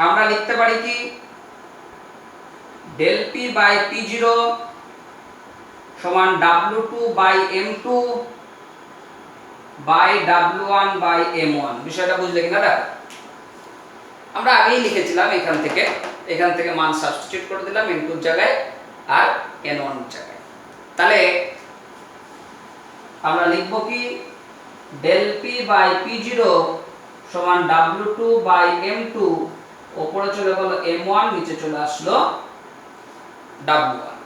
আমরা লিখতে পারি কি del P by P0 সমান W2 by M2 by W1 by M1। বিষয়টা বুঝলে কিনা দেখো, আমরা আগেই লিখেছিলাম এখান থেকে মান সাবস্টিটিউট করে দিলাম N2 এর জায়গায় আর N1 এর জায়গায়। তাহলে আমরা লিখব কি del P by P0 সমান W2 by M2, উপরে চলে গেল M1, নিচে চলে আসলো W1।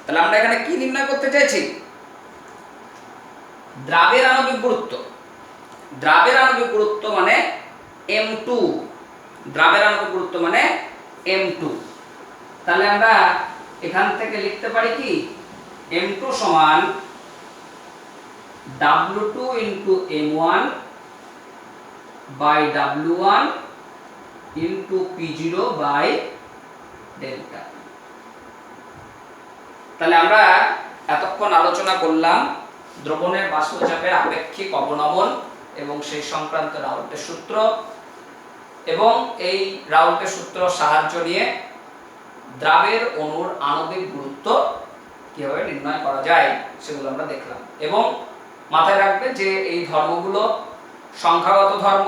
তাহলে আমরা এখানে কি নির্ণয় করতে চাইছি? দ্রাবের আণবিক গুরুত্ব। দ্রাবের আণবিক গুরুত্ব মানে M2, দ্রাবের আণবিক গুরুত্ব মানে M2। তাহলে আমরা এখান থেকে লিখতে পারি কি M2 সমান W2 into M1 by W1 into P0 by delta। তাহলে আমরা এতক্ষণ আলোচনা করলাম দ্রবণের বাষ্পচাপের আপেক্ষিক অবনমন এবং সেই সংক্রান্ত রাউল্টের সূত্র, এবং এই রাউল্টের সূত্র সাহায্য নিয়ে দ্রাবের অণুর আণবিক গুরুত্ব কিভাবে নির্ণয় করা যায় সেগুলো আমরা দেখলাম। এবং মাথায় রাখবে যে এই ধর্মগুলো সংখ্যাগত ধর্ম,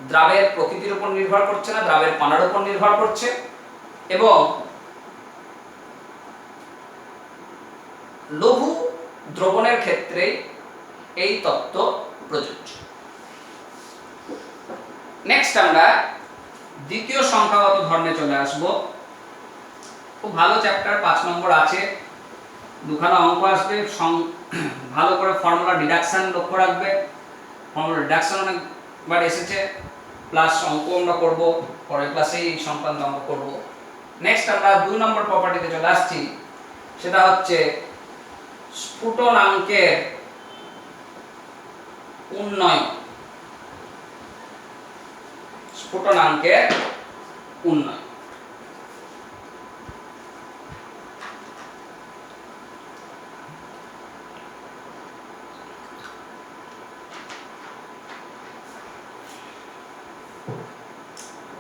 দ্রাবের প্রকৃতির উপর নির্ভর করছে না, দ্রাবের কণার উপর নির্ভর করছে, এবং লঘু দ্রবণের ক্ষেত্রে এই তত্ত্ব প্রযোজ্য। নেক্সট আমরা দ্বিতীয় সংখ্যাগত ধর্মে চলে আসব। খুব ভালো চ্যাপ্টার, 5 নম্বর আছে, দুখানা অঙ্ক আসবে, ভালো করে ফর্মুলা ডিডাকশন লক্ষ্য রাখবে। ফর্মুলা ডিডাকশন অনেকবার এসেছে, প্লাস অঙ্ক আমরা করব, পরের ক্লাসেই এই সংক্রান্ত অঙ্ক করব। নেক্সট আমরা 2 নম্বর প্রপার্টিতে চলে আসছি, সেটা হচ্ছে স্ফুটনাঙ্কের উন্নয়ন। স্ফুটনাঙ্কের উন্নয়ন।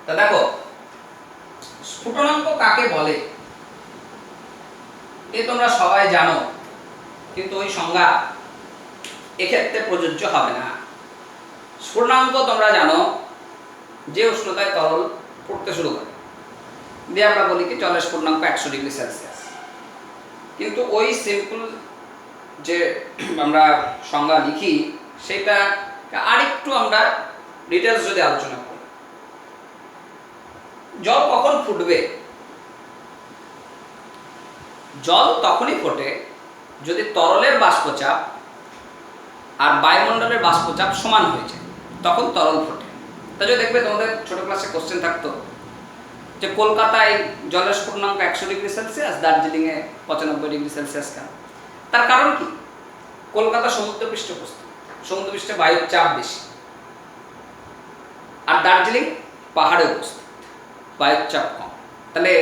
তা দেখো, স্ফুটনাঙ্ক কাকে বলে এ তোমরা সবাই জানো, কিন্তু ওই সংজ্ঞা এক্ষেত্রে প্রযোজ্য হবে না। স্ফুটনাঙ্ক তোমরা জানো যে উষ্ণতায় তরল ফুটতে শুরু করে, দিয়ে আমরা বলি কি জলের স্ফুটনাঙ্ক 100 ডিগ্রি সেলসিয়াস। কিন্তু ওই সিম্পল যে আমরা সংজ্ঞা লিখি সেটা আরেকটু আমরা ডিটেলস যদি আলোচনা করি, জল কখন ফুটবে? জল তখনই ফোটে যদি তরলের বাষ্পচাপ আর বায়ুমণ্ডলের বাষ্পচাপ সমান হয়ে যায়, তখন তরল ফোটে। তা যদি দেখবে তোমাদের ছোট ক্লাসে কোশ্চেন থাকতো যে কলকাতায় জলের স্ফুটনাঙ্ক 100 ডিগ্রি সেলসিয়াস, দার্জিলিংয়ে 95 ডিগ্রি সেলসিয়াস কেন? তার কারণ কি? কলকাতা সমুদ্রপৃষ্ঠে অবস্থিত, সমুদ্রপৃষ্ঠে বায়ুর চাপ বেশি, আর দার্জিলিং পাহাড়ে অবস্থিত, বায়ুর চাপ কম। তাহলে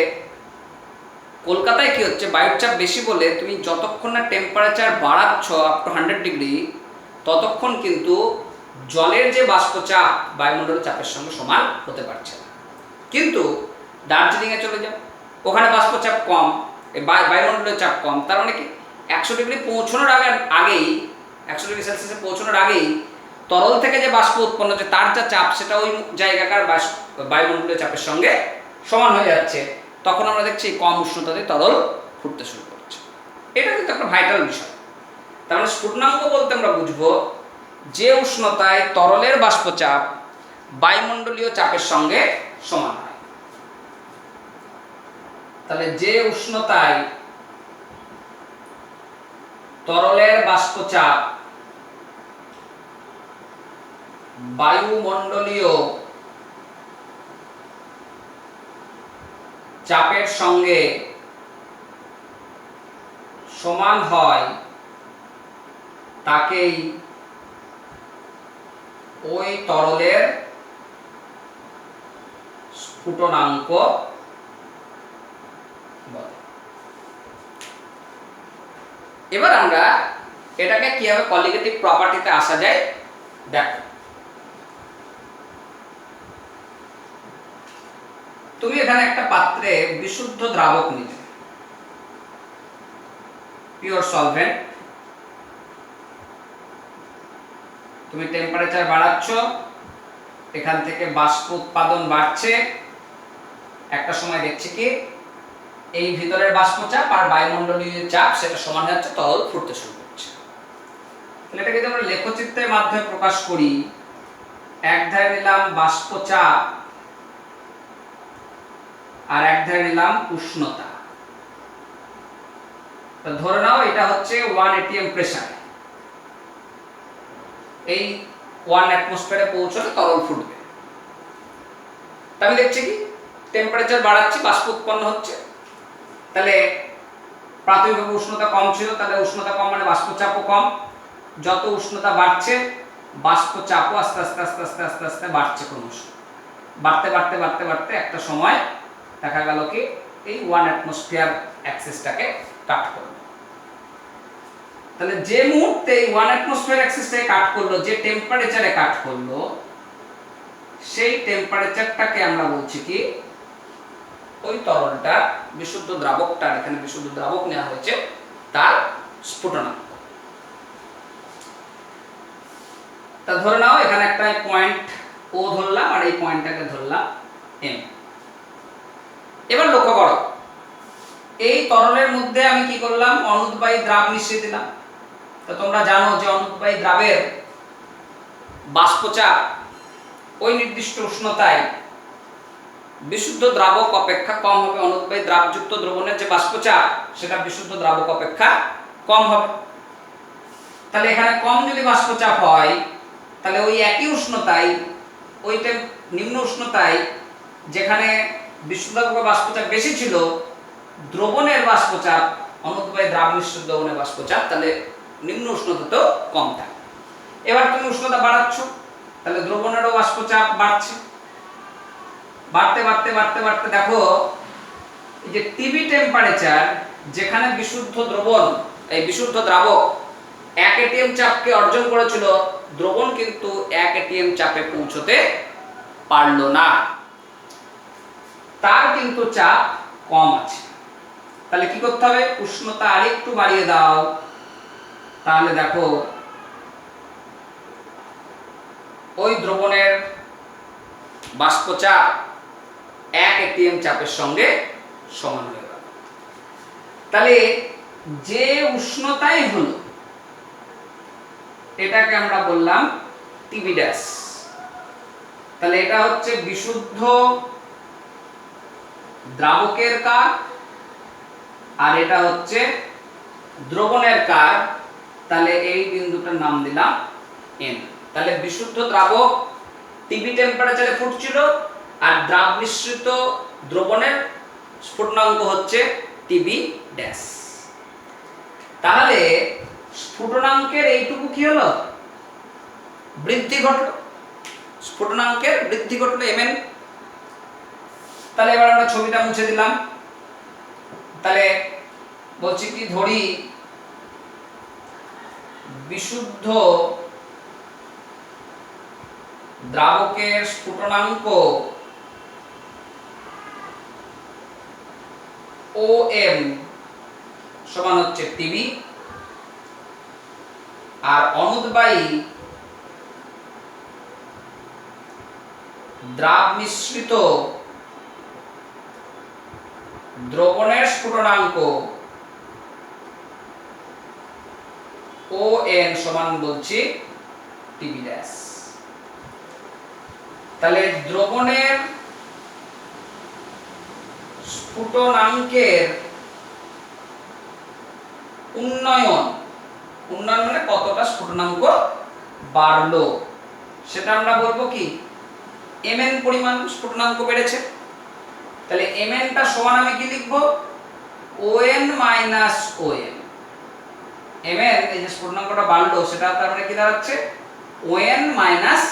কলকাতায় কি হচ্ছে, বায়ুর চাপ বেশি বলে তুমি যতক্ষণ না টেম্পারেচার বাড়াচ্ছ আপ টু 100 ডিগ্রি, ততক্ষণ কিন্তু জলের যে বাষ্পচাপ বায়ুমণ্ডলের চাপের সঙ্গে সমান হতে পারছে না। কিন্তু দার্জিলিংয়ে চলে যাও, ওখানে বাষ্পচাপ কম, বায়ুমণ্ডলের চাপ কম, তার মানে কি 100 ডিগ্রি পৌঁছানোর আগেই 100 ডিগ্রি সেলসিয়াসে পৌঁছানোর আগেই তরল থেকে যে বাষ্প উৎপন্ন হচ্ছে তার যা চাপ সেটা ওই জায়গাকার বায়ুমণ্ডলের চাপের সঙ্গে সমান হয়ে যাচ্ছে। তখন আমরা দেখছি কম উষ্ণতাতে তরল ফুটতে শুরু করছে। এটা কিন্তু একটা ভাইটাল বিষয়। তার মানে স্ফুটনাঙ্ক বলতে আমরা বুঝবো যে উষ্ণতায় তরলের বাষ্পচাপ বায়ুমণ্ডলীয় চাপের সঙ্গে সমান হয়। তাহলে যে উষ্ণতায় তরলের বাষ্পচাপ বায়ুমণ্ডলীয় চাপের সঙ্গে সমান হয় তাকেই ওই তরলের স্ফুটনাঙ্ক বলে। এবার আমরা এটাকে কিভাবে কলিগেটিভ প্রপার্টিতে আসা যায় দেখো। তুমি এখানে একটা পাত্রে বিশুদ্ধ দ্রাবক নিলে, পিওর সলভেন্ট, তুমি টেম্পারেচার বাড়াচ্ছ, এখান থেকে বাষ্প উৎপাদন বাড়ছে, একটা সময় দেখছি কি এই ভিতরের বাষ্পচাপ আর বায়ুমণ্ডলীয় চাপ সেটা সমান হয়ে যাচ্ছে, তরল ফুটতে শুরু করছে। তাহলে এটাকে যদি আমরা লেখচিত্রের মাধ্যমে প্রকাশ করি, এক ধারে নিলাম বাষ্পচাপ আর এক ধারে নিলাম উষ্ণতা। তো ধরে নাও এটা হচ্ছে 1 atm প্রেসার, এই 1 অ্যাটমসফিয়ারে পৌঁছলে তরল ফুটবে। তা আমি দেখছি কি টেম্পারেচার বাড়াচ্ছি, বাষ্প উৎপন্ন হচ্ছে, তাহলে প্রাথমিকভাবে উষ্ণতা কম ছিল, তাহলে উষ্ণতা কম মানে বাষ্পচাপও কম। যত উষ্ণতা বাড়ছে বাষ্পচাপও আস্তে আস্তে আস্তে আস্তে আস্তে আস্তে বাড়ছে, ক্রমশ বাড়তে বাড়তে বাড়তে বাড়তে একটা সময় দেখা গেল কি এই 1 অ্যাটমসফিয়ার অ্যাক্সিসটাকে কাট করলো। তাহলে যে মুহূর্তে এই 1 অ্যাটমসফিয়ার অ্যাক্সিসটাকে কাট করলো, যে টেম্পারেচারে কাট করলো, সেই টেম্পারেচারটাকে আমরা বলছি কি ওই তরলটা বিশুদ্ধ দ্রাবকটা, এখানে বিশুদ্ধ দ্রাবক নেওয়া হয়েছে, তার স্ফুটনাঙ্ক। তা ধরে নাও এখানে একটা পয়েন্ট ও ধরলাম আর এই পয়েন্টটাকে ধরলাম এম। এবার লক্ষ্য করো এই তরলের মধ্যে আমি কি করলাম, অনুদ্বায়ী দ্রাব মিশিয়ে দিলাম। তো তোমরা জানো যে অনুদ্বায়ী দ্রাবের বাষ্পচাপ ওই নির্দিষ্ট উষ্ণতায় বিশুদ্ধ দ্রাবক অপেক্ষা কম হবে। অনুদ্বায়ী দ্রাবযুক্ত দ্রবণের যে বাষ্পচাপ সেটা বিশুদ্ধ দ্রাবক অপেক্ষা কম হবে। তাহলে এখানে কম যদি বাষ্পচাপ হয় তাহলে ওই একই উষ্ণতায়, ওইটা নিম্ন উষ্ণতায় যেখানে বিশুদ্ধ দ্রাবকের বাষ্পচাপ বেশি ছিল, দ্রবণের বাষ্পচাপ, অনুদ্বায়ী দ্রাব মিশ্রিত দ্রবণের বাষ্পচাপ তাহলে নিম্ন উষ্ণতাতেও কম থাকে। এবার তুমি উষ্ণতা বাড়াচ্ছ, তাহলে দ্রবণেরও বাষ্পচাপ বাড়ছে। বাড়তে বাড়তে বাড়তে বাড়তে দেখো এই যে টিবি টেম্পারেচার, যেখানে বিশুদ্ধ দ্রবণ, এই বিশুদ্ধ দ্রাবক 1 এটিএম চাপকে অর্জন করেছিল, দ্রবণ কিন্তু 1 এটিএম চাপে পৌঁছতে পারলো না, তার কিন্তু চাপ কম আছে। তাহলে কি করতে হবে, উষ্ণতা আরেকটু বাড়িয়ে দাও। তাহলে দেখো ওই দ্রবণের বাষ্পচাপ 1 এটিএম চাপের সঙ্গে সমান হয়ে গেল। তাহলে যে উষ্ণতাই হলো এটাকে আমরা বললাম টিবি ড্যাশ। তাহলে এটা হচ্ছে বিশুদ্ধ দ্রাবকের কার আর এটা হচ্ছে দ্রবণের কার। তাহলে এই বিন্দুটার নাম দিলাম এন। তাহলে বিশুদ্ধ দ্রাবক টিবি টেম্পারেচারে ফুটছিল আর দ্রাব মিশ্রিত দ্রবণের স্ফুটনাঙ্ক হচ্ছে টিবি ড্যাশ। তাহলে স্ফুটনাঙ্কের এইটুকু কি হলো, বৃদ্ধি ঘটলো, স্ফুটনাঙ্কের বৃদ্ধি ঘটলো mn। তাহলে এবার আমরা ছবিটা মুছে দিলাম। তাহলে বলছি কি, ধরি বিশুদ্ধ দ্রাবকের স্ফুটনাঙ্ক OM সমান হচ্ছে টিবি, আর অনুদ্বায়ী দ্রাব মিশ্রিত দ্রবণের স্ফুটনাঙ্ক ON সমান বলছি টিবি ড্যাশ। তাহলে দ্রবণের স্ফুটনাঙ্কের উন্নয়ন, উন্নয়ন মানে কতটা স্ফুটনাঙ্ক বাড়লো, সেটা আমরা বলবো কি, mn পরিমাণ স্ফুটনাঙ্ক বেড়েছে। তাহলে mn টা সমান আমি কি লিখবো, on মাইনাস om। mn এই যে স্ফুটনাঙ্কটা বাড়লো সেটা তার মানে কি দাঁড়াচ্ছে, on মাইনাস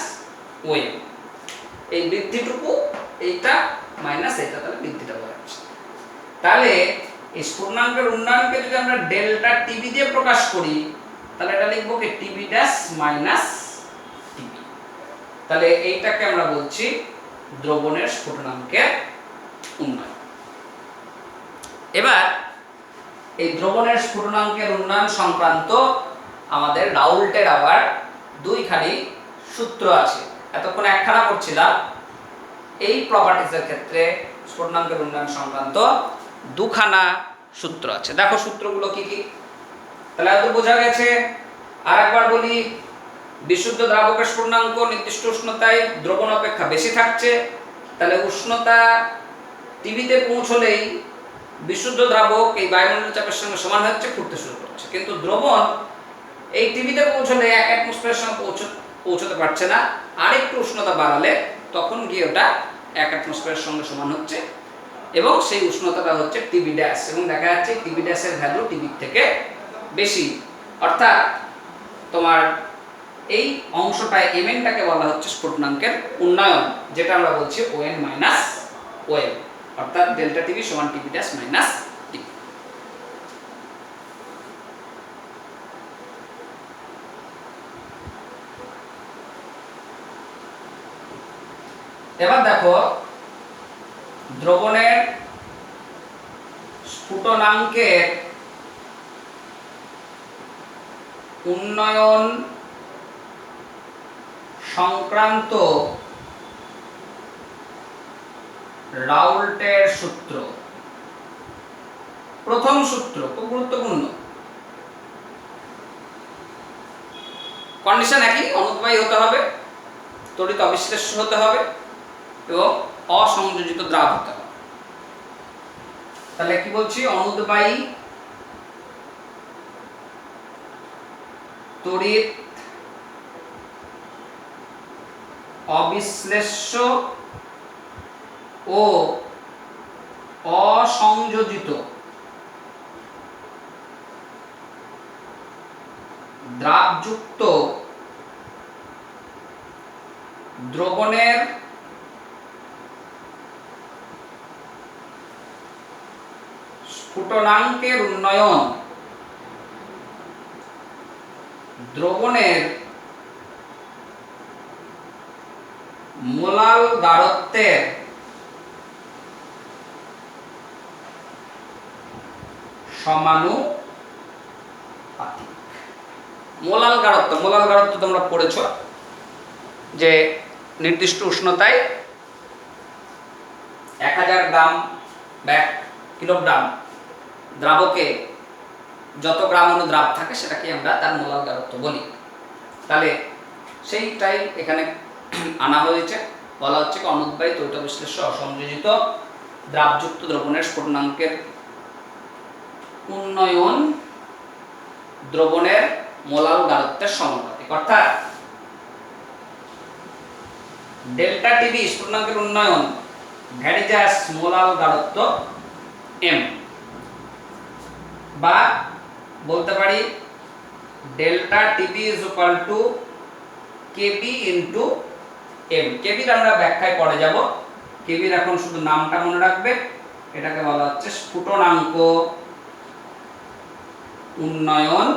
om। এই বৃদ্ধিটুকু এইটা মাইনাস এইটা, তাহলে বৃদ্ধিটা বোঝাচ্ছে। তাহলে এই স্ফুটনাঙ্কের উন্নয়নকে যদি আমরা ডেল্টা টিবি দিয়ে প্রকাশ করি তাহলে এটা লিখবো কি টিবি ড্যাশ মাইনাস টিবি। তাহলে এইটাকে আমরা বলছি দ্রবণের স্ফুটনাঙ্কের উন্নয়ন। এবার এই দ্রবণের স্ফুটনাঙ্কের উন্নয়ন সংক্রান্ত আমাদের রাউল্টের আবার দুইখানি সূত্র আছে। এতক্ষণ একখানা পড়ছিলাম, এই প্রপার্টিজের ক্ষেত্রে স্ফুটনাঙ্কের উন্নয়ন সংক্রান্ত দুখানা সূত্র আছে। দেখো সূত্রগুলো কি কি, তাহলে এত বোঝা গেছে। আর একবার বলি, বিশুদ্ধ দ্রাবকের স্ফুটনাঙ্ক নির্দিষ্ট উষ্ণতায় দ্রবণ অপেক্ষা বেশি থাকছে। তাহলে উষ্ণতা টিবিতে পৌঁছলেই বিশুদ্ধ দ্রাবক এই বায়ুমণ্ডলীয় চাপের সঙ্গে সমান হচ্ছে, ফুটতে শুরু করছে। কিন্তু দ্রবণ এই টিবিতে পৌঁছলে 1 অ্যাটমসফিয়ারের সঙ্গে পৌঁছতে পারছে না, আরেকটু উষ্ণতা বাড়ালে তখন গিয়ে ওটা 1 অ্যাটমসফিয়ারের সঙ্গে সমান হচ্ছে এবং সেই উষ্ণতাটা হচ্ছে টিবি ড্যাশ। এবং দেখা যাচ্ছে টিবি ড্যাশের ভ্যালু টিবির থেকে বেশি, অর্থাৎ তোমার এই অংশটায় mnটাকে বলা হচ্ছে স্ফুটনাঙ্কের উন্নয়ন, যেটা আমরা বলছি on মাইনাস om, অর্থাৎ ডেল্টা টিবি সমান টিবি ড্যাশ মাইনাস টিবি। এবার দেখো দ্রবণের স্ফুটনাঙ্কের উন্নয়ন সংক্রান্ত রাউল্টের সূত্র। প্রথম সূত্র খুব গুরুত্বপূর্ণ। কন্ডিশন একই, অনুদ্বায়ী হতে হবে, তড়িৎ অবিশ্লেষ্য হতে হবে এবং অসংযোজিত দ্রাব হতে হবে। তাহলে কি বলছি, অনুদ্বায়ী তড়িৎ অবিশ্লেষ্য ও অসংযোজিত দ্রাবযুক্ত দ্রবণের স্ফুটনাঙ্কের উন্নয়ন দ্রবণের মোলাল গাঢ়ত্বের সমানুপাতিক। মোলাল গাঢ়ত্ব তোমরা পড়েছো যে নির্দিষ্ট উষ্ণতায় 1000 গ্রাম বা 1 কিলোগ্রাম দ্রাবকে যত গ্রাম অনুদ্রাব থাকে সেটাকে আমরা তার মোলাল গাঢ়ত্ব বলি। তাহলে সেইটাই এখানে আনা হয়েছে, বলা হচ্ছে অনুদ্বায়ী তড়িৎ বিশ্লেষ্য অসংযোজিত দ্রাবযুক্ত দ্রবণের স্ফুটনাঙ্কের উন্নয়ন দ্রবণের মোলাল গাঢ়ত্বের সমানুপাতিক। অর্থাৎ ডেল্টা টিবি স্ফুটনাঙ্কের উন্নয়ন ভ্যারিজাস মোলাল গাঢ়ত্ব এম, বা বলতে পারি delta TB is equal to KB into M. কেবির আমরা ব্যাখ্যায় পরে যাব, কেবির এখন শুধু নামটা মনে রাখবে। এটাকে বলা হচ্ছে স্ফুটনাঙ্ক উন্নয়ন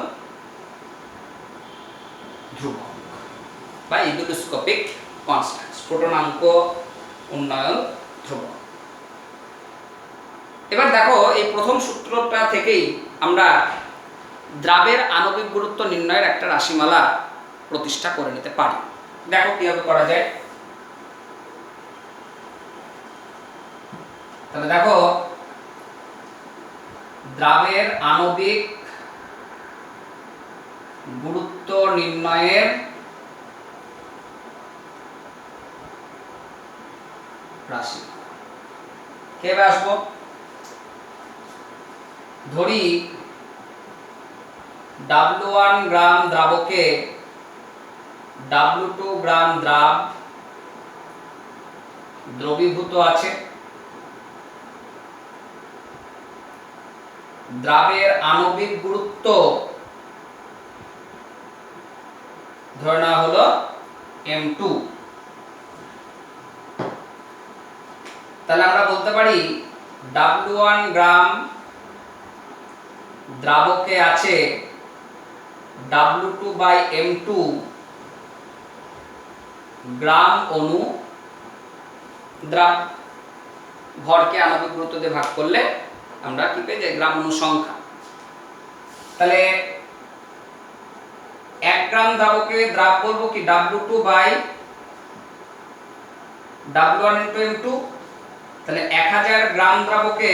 ধ্রুবক বা ইগোস্কোপিক কনস্ট্যান্ট, স্ফুটনাঙ্ক উন্নয়ন ধ্রুবক। এবার দেখো এই প্রথম সূত্রটা থেকেই আমরা দ্রাবের আণবিক গুরুত্ব নির্ণয়ের একটা রাশিমালা প্রতিষ্ঠা করে নিতে পারি। দেখো কিভাবে করা যায়। তাহলে দেখো দ্রাবের আণবিক গুরুত্ব নির্ণয়ের রাশি কিভাবে আসবো, ধরি W1 গ্রাম দ্রাবকে W2 গ্রাম দ্রাব দ্রবীভূত আছে। দ্রাবের আণবিক গুরুত্ব ধরে নেওয়া হলো M2। তাহলে আমরা বলতে পারি W1 গ্রাম দ্রাবকে আছে W2 বাই M2 গ্রাম অণু দ্রাব। ভরকে আণবিক গুরুত্ব দিয়ে ভাগ করলে আমরা কি পেয়ে যাই, গ্রাম অণু সংখ্যা। তাহলে 1 গ্রাম দ্রাবকে দ্রাব বলবো কি W2 by W1 into M2। তাহলে 1000 গ্রাম দ্রাবকে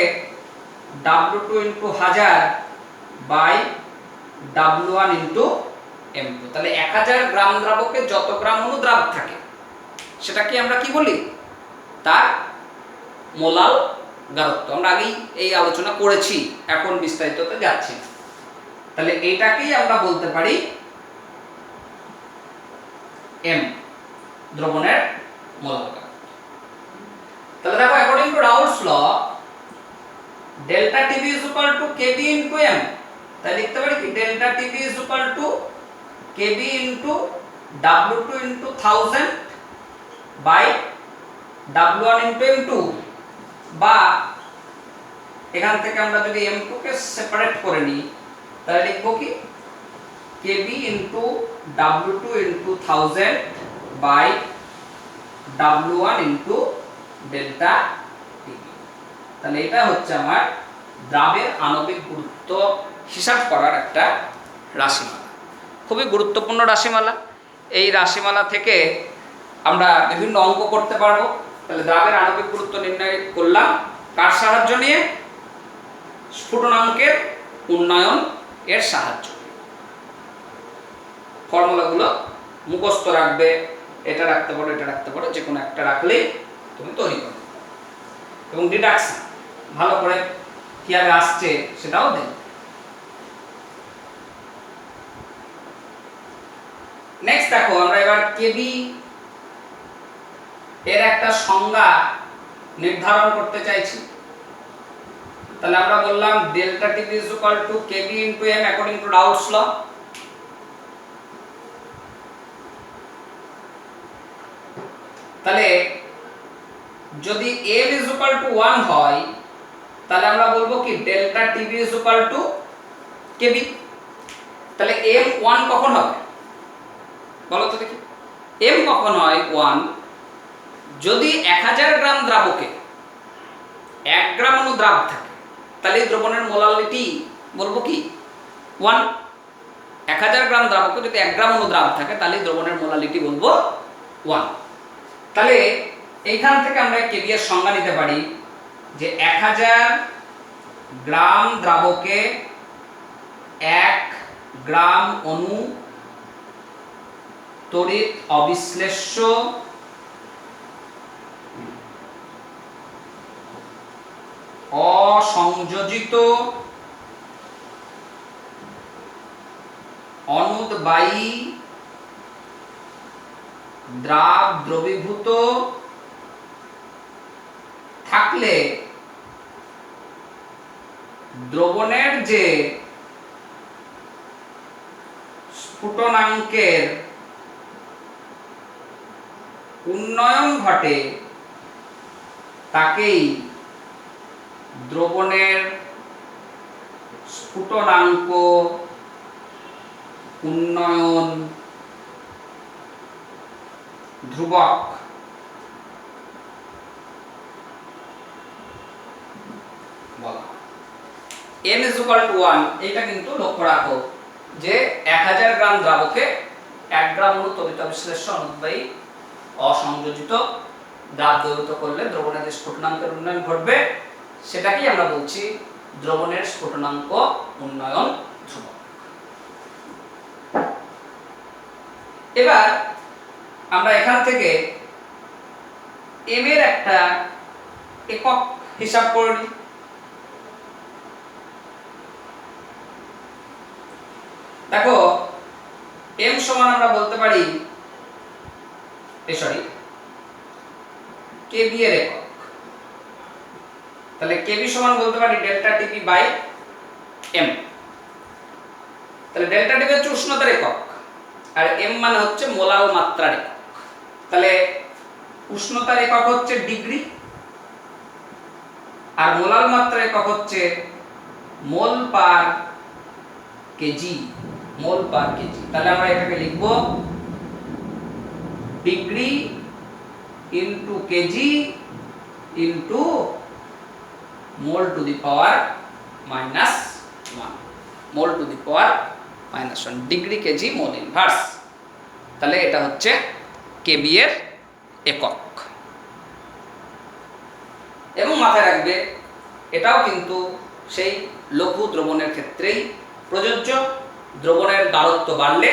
W2 into 1000 by W1 into M2। তাহলে 1000 গ্রাম দ্রাবকে যত গ্রাম অনুদ্রাব থাকে সেটাকে আমরা কি বলি, তার মোলাল গাঢ়ত্ব। আমরা আগেই এই আলোচনা করেছি, এখন বিস্তারিততে যাচ্ছি না। তাহলে এইটাকেই আমরা বলতে পারি M, দ্রবণের মোলাল গাঢ়ত্ব। তাহলে দেখো according to Raoult's law delta TB is equal to KB into M. তাই লিখতে পারি কি delta TB is equal to KB into W2 into 1000 by W1 into M2। বা এখান থেকে আমরা যদি M2 কে সেপারেট করে নিই তাহলে লিখব কি KB into W2 into 1000 by W1 into delta TB. তাহলে এটা হচ্ছে আমার দ্রাবের আণবিক গুরুত্ব হিসাব করার একটা রাশিমালা। খুবই গুরুত্বপূর্ণ রাশিমালা। এই রাশিমালা থেকে আমরা বিভিন্ন অঙ্ক করতে পারবো। তাহলে দ্রাবের আণবিক গুরুত্ব নির্ণয় করলাম কার সাহায্য নিয়ে? স্ফুটনাঙ্কের উন্নয়ন এর সাহায্য। ফর্মুলাগুলো মুখস্থ রাখবে, এটা রাখতে পারো, এটা রাখতে পারো, যে কোনো একটা রাখলেই তুমি তৈরি করো। এবং ডিডাকশন ভালো করে কিভাবে আসছে সেটাও দেখ। নেক্সট দেখো, আমরা এবার কেবি এর একটা সংজ্ঞা নির্ধারণ করতে চাইছি। তাহলে আমরা বললাম delta T is equal to KB into M according to Raoult's law. তাহলে যদি m ইজ ইকুয়াল টু 1 হয় তাহলে আমরা বলবো কি delta TB is equal to KB. তাহলে m 1 কখন হবে বলো তো দেখি? m কখন হয় 1? যদি 1000 গ্রাম দ্রাবকে 1 গ্রাম অনুদ্রাব থাকে তাহলে দ্রবণের মোলালিটি বলবো কি 1। 1000 গ্রাম দ্রাবকে যদি 1 গ্রাম অনুদ্রাব থাকে তাহলে দ্রবণের মোলালিটি বলবো 1। তাহলে এইখান থেকে আমরা কেবি এর সংজ্ঞা নিতে পারি যে 1000 গ্রাম দ্রাবকে 1 গ্রাম অণু তড়িৎ অবিশ্লেষ্য অসংযোজিত অনুদ্বায়ী দ্রাব দ্রবীভূত থাকলে দ্রবণের যে স্ফুটনাঙ্কের উন্নয়ন ঘটে তাকেই দ্রবণের স্ফুটনাঙ্ক উন্নয়ন ধ্রুবক বলা। m is equal to 1 এটা কিন্তু লক্ষ্য রাখো যে 1000 গ্রাম দ্রাবকে 1 গ্রাম অণু তড়িৎ অবিশ্লেষ্য অনুদ্বায়ী অসংযোজিত দ্রাব দ্রবীভূত করলে দ্রবণের যে স্ফুটনাঙ্কের উন্নয়ন ঘটবে সেটাকেই আমরা বলছি দ্রবণের স্ফুটনাঙ্ক উন্নয়ন ধ্রুবক। এবার আমরা এখান থেকে m এর একটা একক হিসাব করে নিই। দেখো m সমান আমরা বলতে পারি কেবি এর একক। তাহলে কেবি সমান বলতে পারি ডেল্টা টিপি বাই m। তাহলে ডেল্টা টিপি হচ্ছে উষ্ণতার একক আর m মানে হচ্ছে মোলাল মাত্রার একক। তাহলে উষ্ণতার একক হচ্ছে ডিগ্রি আর মোলাল মাত্রার একক হচ্ছে মোল পার কেজি। মোল পার কেজি। তাহলে আমরা এটাকে লিখব degree into KG into mole to the power -1। Mole to the power -1 degree kg mole inverse. তাহলে এটা হচ্ছে কেবি এর একক। এবং মাথায় রাখবে এটাও কিন্তু সেই লঘু দ্রবণের ক্ষেত্রেই প্রযোজ্য। দ্রবণের গাঢ়ত্ব বাড়লে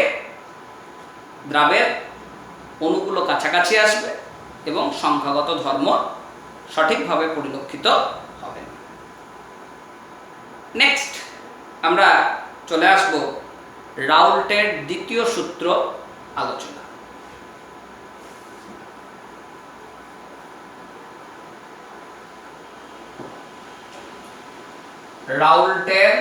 দ্রাবের অণুগুলো কাছাকাছি আসবে এবং সংখ্যাগত ধর্ম সঠিকভাবে পরিলক্ষিত হবে। নেক্সট আমরা চলে আসব রাউল্টের দ্বিতীয় সূত্র আলোচনা। রাউল্টের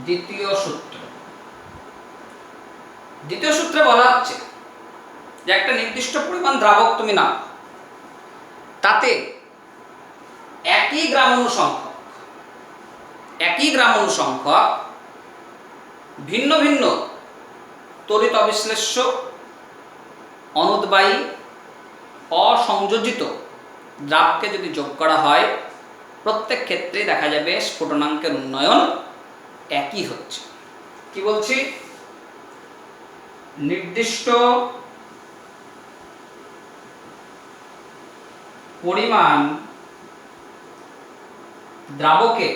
দ্বিতীয় সূত্র। দ্বিতীয় সূত্রে বলা হচ্ছে যে একটা নির্দিষ্ট পরিমাণ দ্রাবক তুমি নাও, তাতে একই গ্রাম অণু সংখ্যক ভিন্ন ভিন্ন তড়িৎ অবিশ্লেষ্য অনুদ্বায়ী অসংযোজিত দ্রাবকে যদি যোগ করা হয় প্রত্যেক ক্ষেত্রেই দেখা যাবে স্ফুটনাঙ্কের উন্নয়ন একই হচ্ছে। কি বলছি? নির্দিষ্ট পরিমাণ দ্রাবকে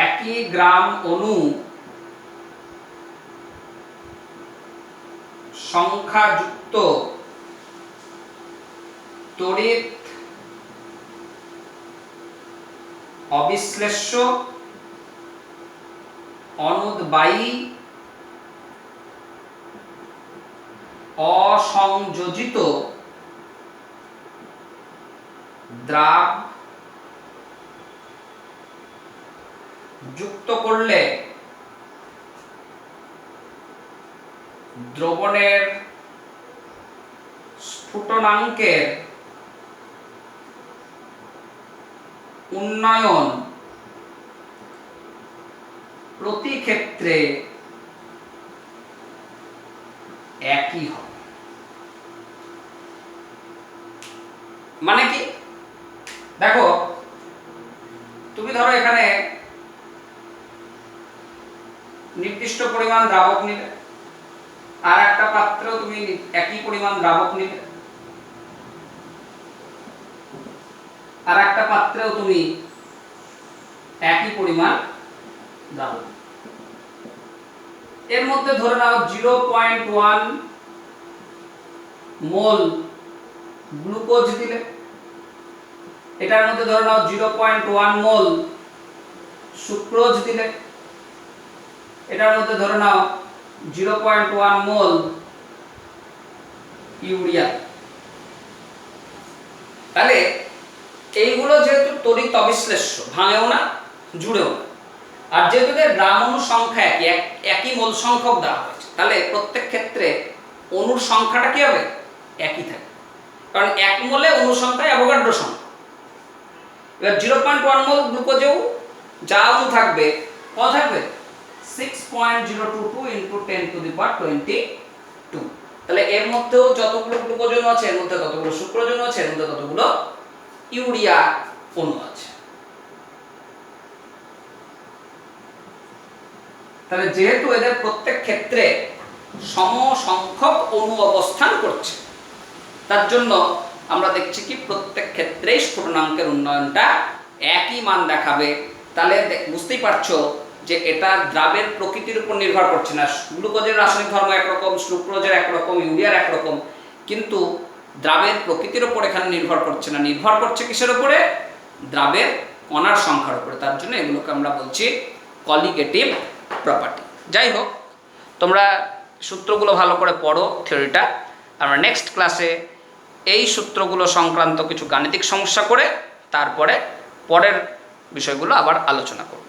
একই গ্রাম অণু সংখ্যাযুক্ত তড়িৎ অবিশ্লেষ্য অনুদ্বায়ী অসংযোজিত দ্রাব যুক্ত করলে দ্রবণের স্ফুটনাঙ্কের উন্নয়ন প্রতি ক্ষেত্রে একই হবে। মানে কি? দেখো, তুমি ধরো এখানে নির্দিষ্ট পরিমাণ দ্রাবক নিলে, আর একটা পাত্রেও তুমি একই পরিমাণ দ্রাবক নিলে, আর একটা পাত্রেও তুমি একই পরিমাণ দ্রাবক। এর মধ্যে ধরে নাও 0.1 মোল গ্লুকোজ দিলে, এটার মধ্যে ধরে নাও 0.1 মোল সুক্রোজ দিলে, এটার মধ্যে ধরে নাও 0.1 মোল ইউরিয়া। তাহলে এইগুলো যেহেতু তড়িৎ অবিশ্লেষ্য, ভাঙেও না জুড়েও না, আর যেহেতু গ্রাম অণু সংখ্যা একই মোল সংখ্যক দেওয়া হয়েছে, তাহলে প্রত্যেক ক্ষেত্রে অণুর সংখ্যাটা কি হবে? একই থাকবে, কারণ এক মোলে অণু সংখ্যা অ্যাভোগাড্রো সংখ্যা। এবার 0.1 মোল গ্লুকোজেও যা অণু থাকবে, কত থাকবে? 6.022 × 10⁻22। তাহলে এর মধ্যেও যতগুলো গ্লুকোজ অণু আছে, এর মধ্যে ততগুলো সুক্রোজ অণু আছে, এর মধ্যে ততগুলো ইউরিয়া অণু আছে। তাহলে যেহেতু এদের প্রত্যেক ক্ষেত্রে সমসংখ্যক অণু অবস্থান করছে, তার জন্য আমরা দেখছি কি প্রত্যেক ক্ষেত্রেই স্ফুটনাঙ্কের উন্নয়নটা একই মান দেখাবে। তাহলে বুঝতেই পারছো যে এটা দ্রাবের প্রকৃতির উপর নির্ভর করছে না। গ্লুকোজের রাসায়নিক ধর্ম একরকম, সুক্রোজের একরকম, ইউরিয়ার একরকম, কিন্তু দ্রাবের প্রকৃতির উপর এখানে নির্ভর করছে না। নির্ভর করছে কিসের উপরে? দ্রাবের কণার সংখ্যার উপরে। তার জন্য এগুলোকে আমরা বলছি কলিগেটিভ প্রপার্টি। যাই হোক, তোমরা সূত্রগুলো ভালো করে পড়ো, থিওরিটা। আমরা নেক্সট ক্লাসে এই সূত্রগুলো সংক্রান্ত কিছু গাণিতিক সমস্যা করে তারপরে পরের বিষয়গুলো আবার আলোচনা করব।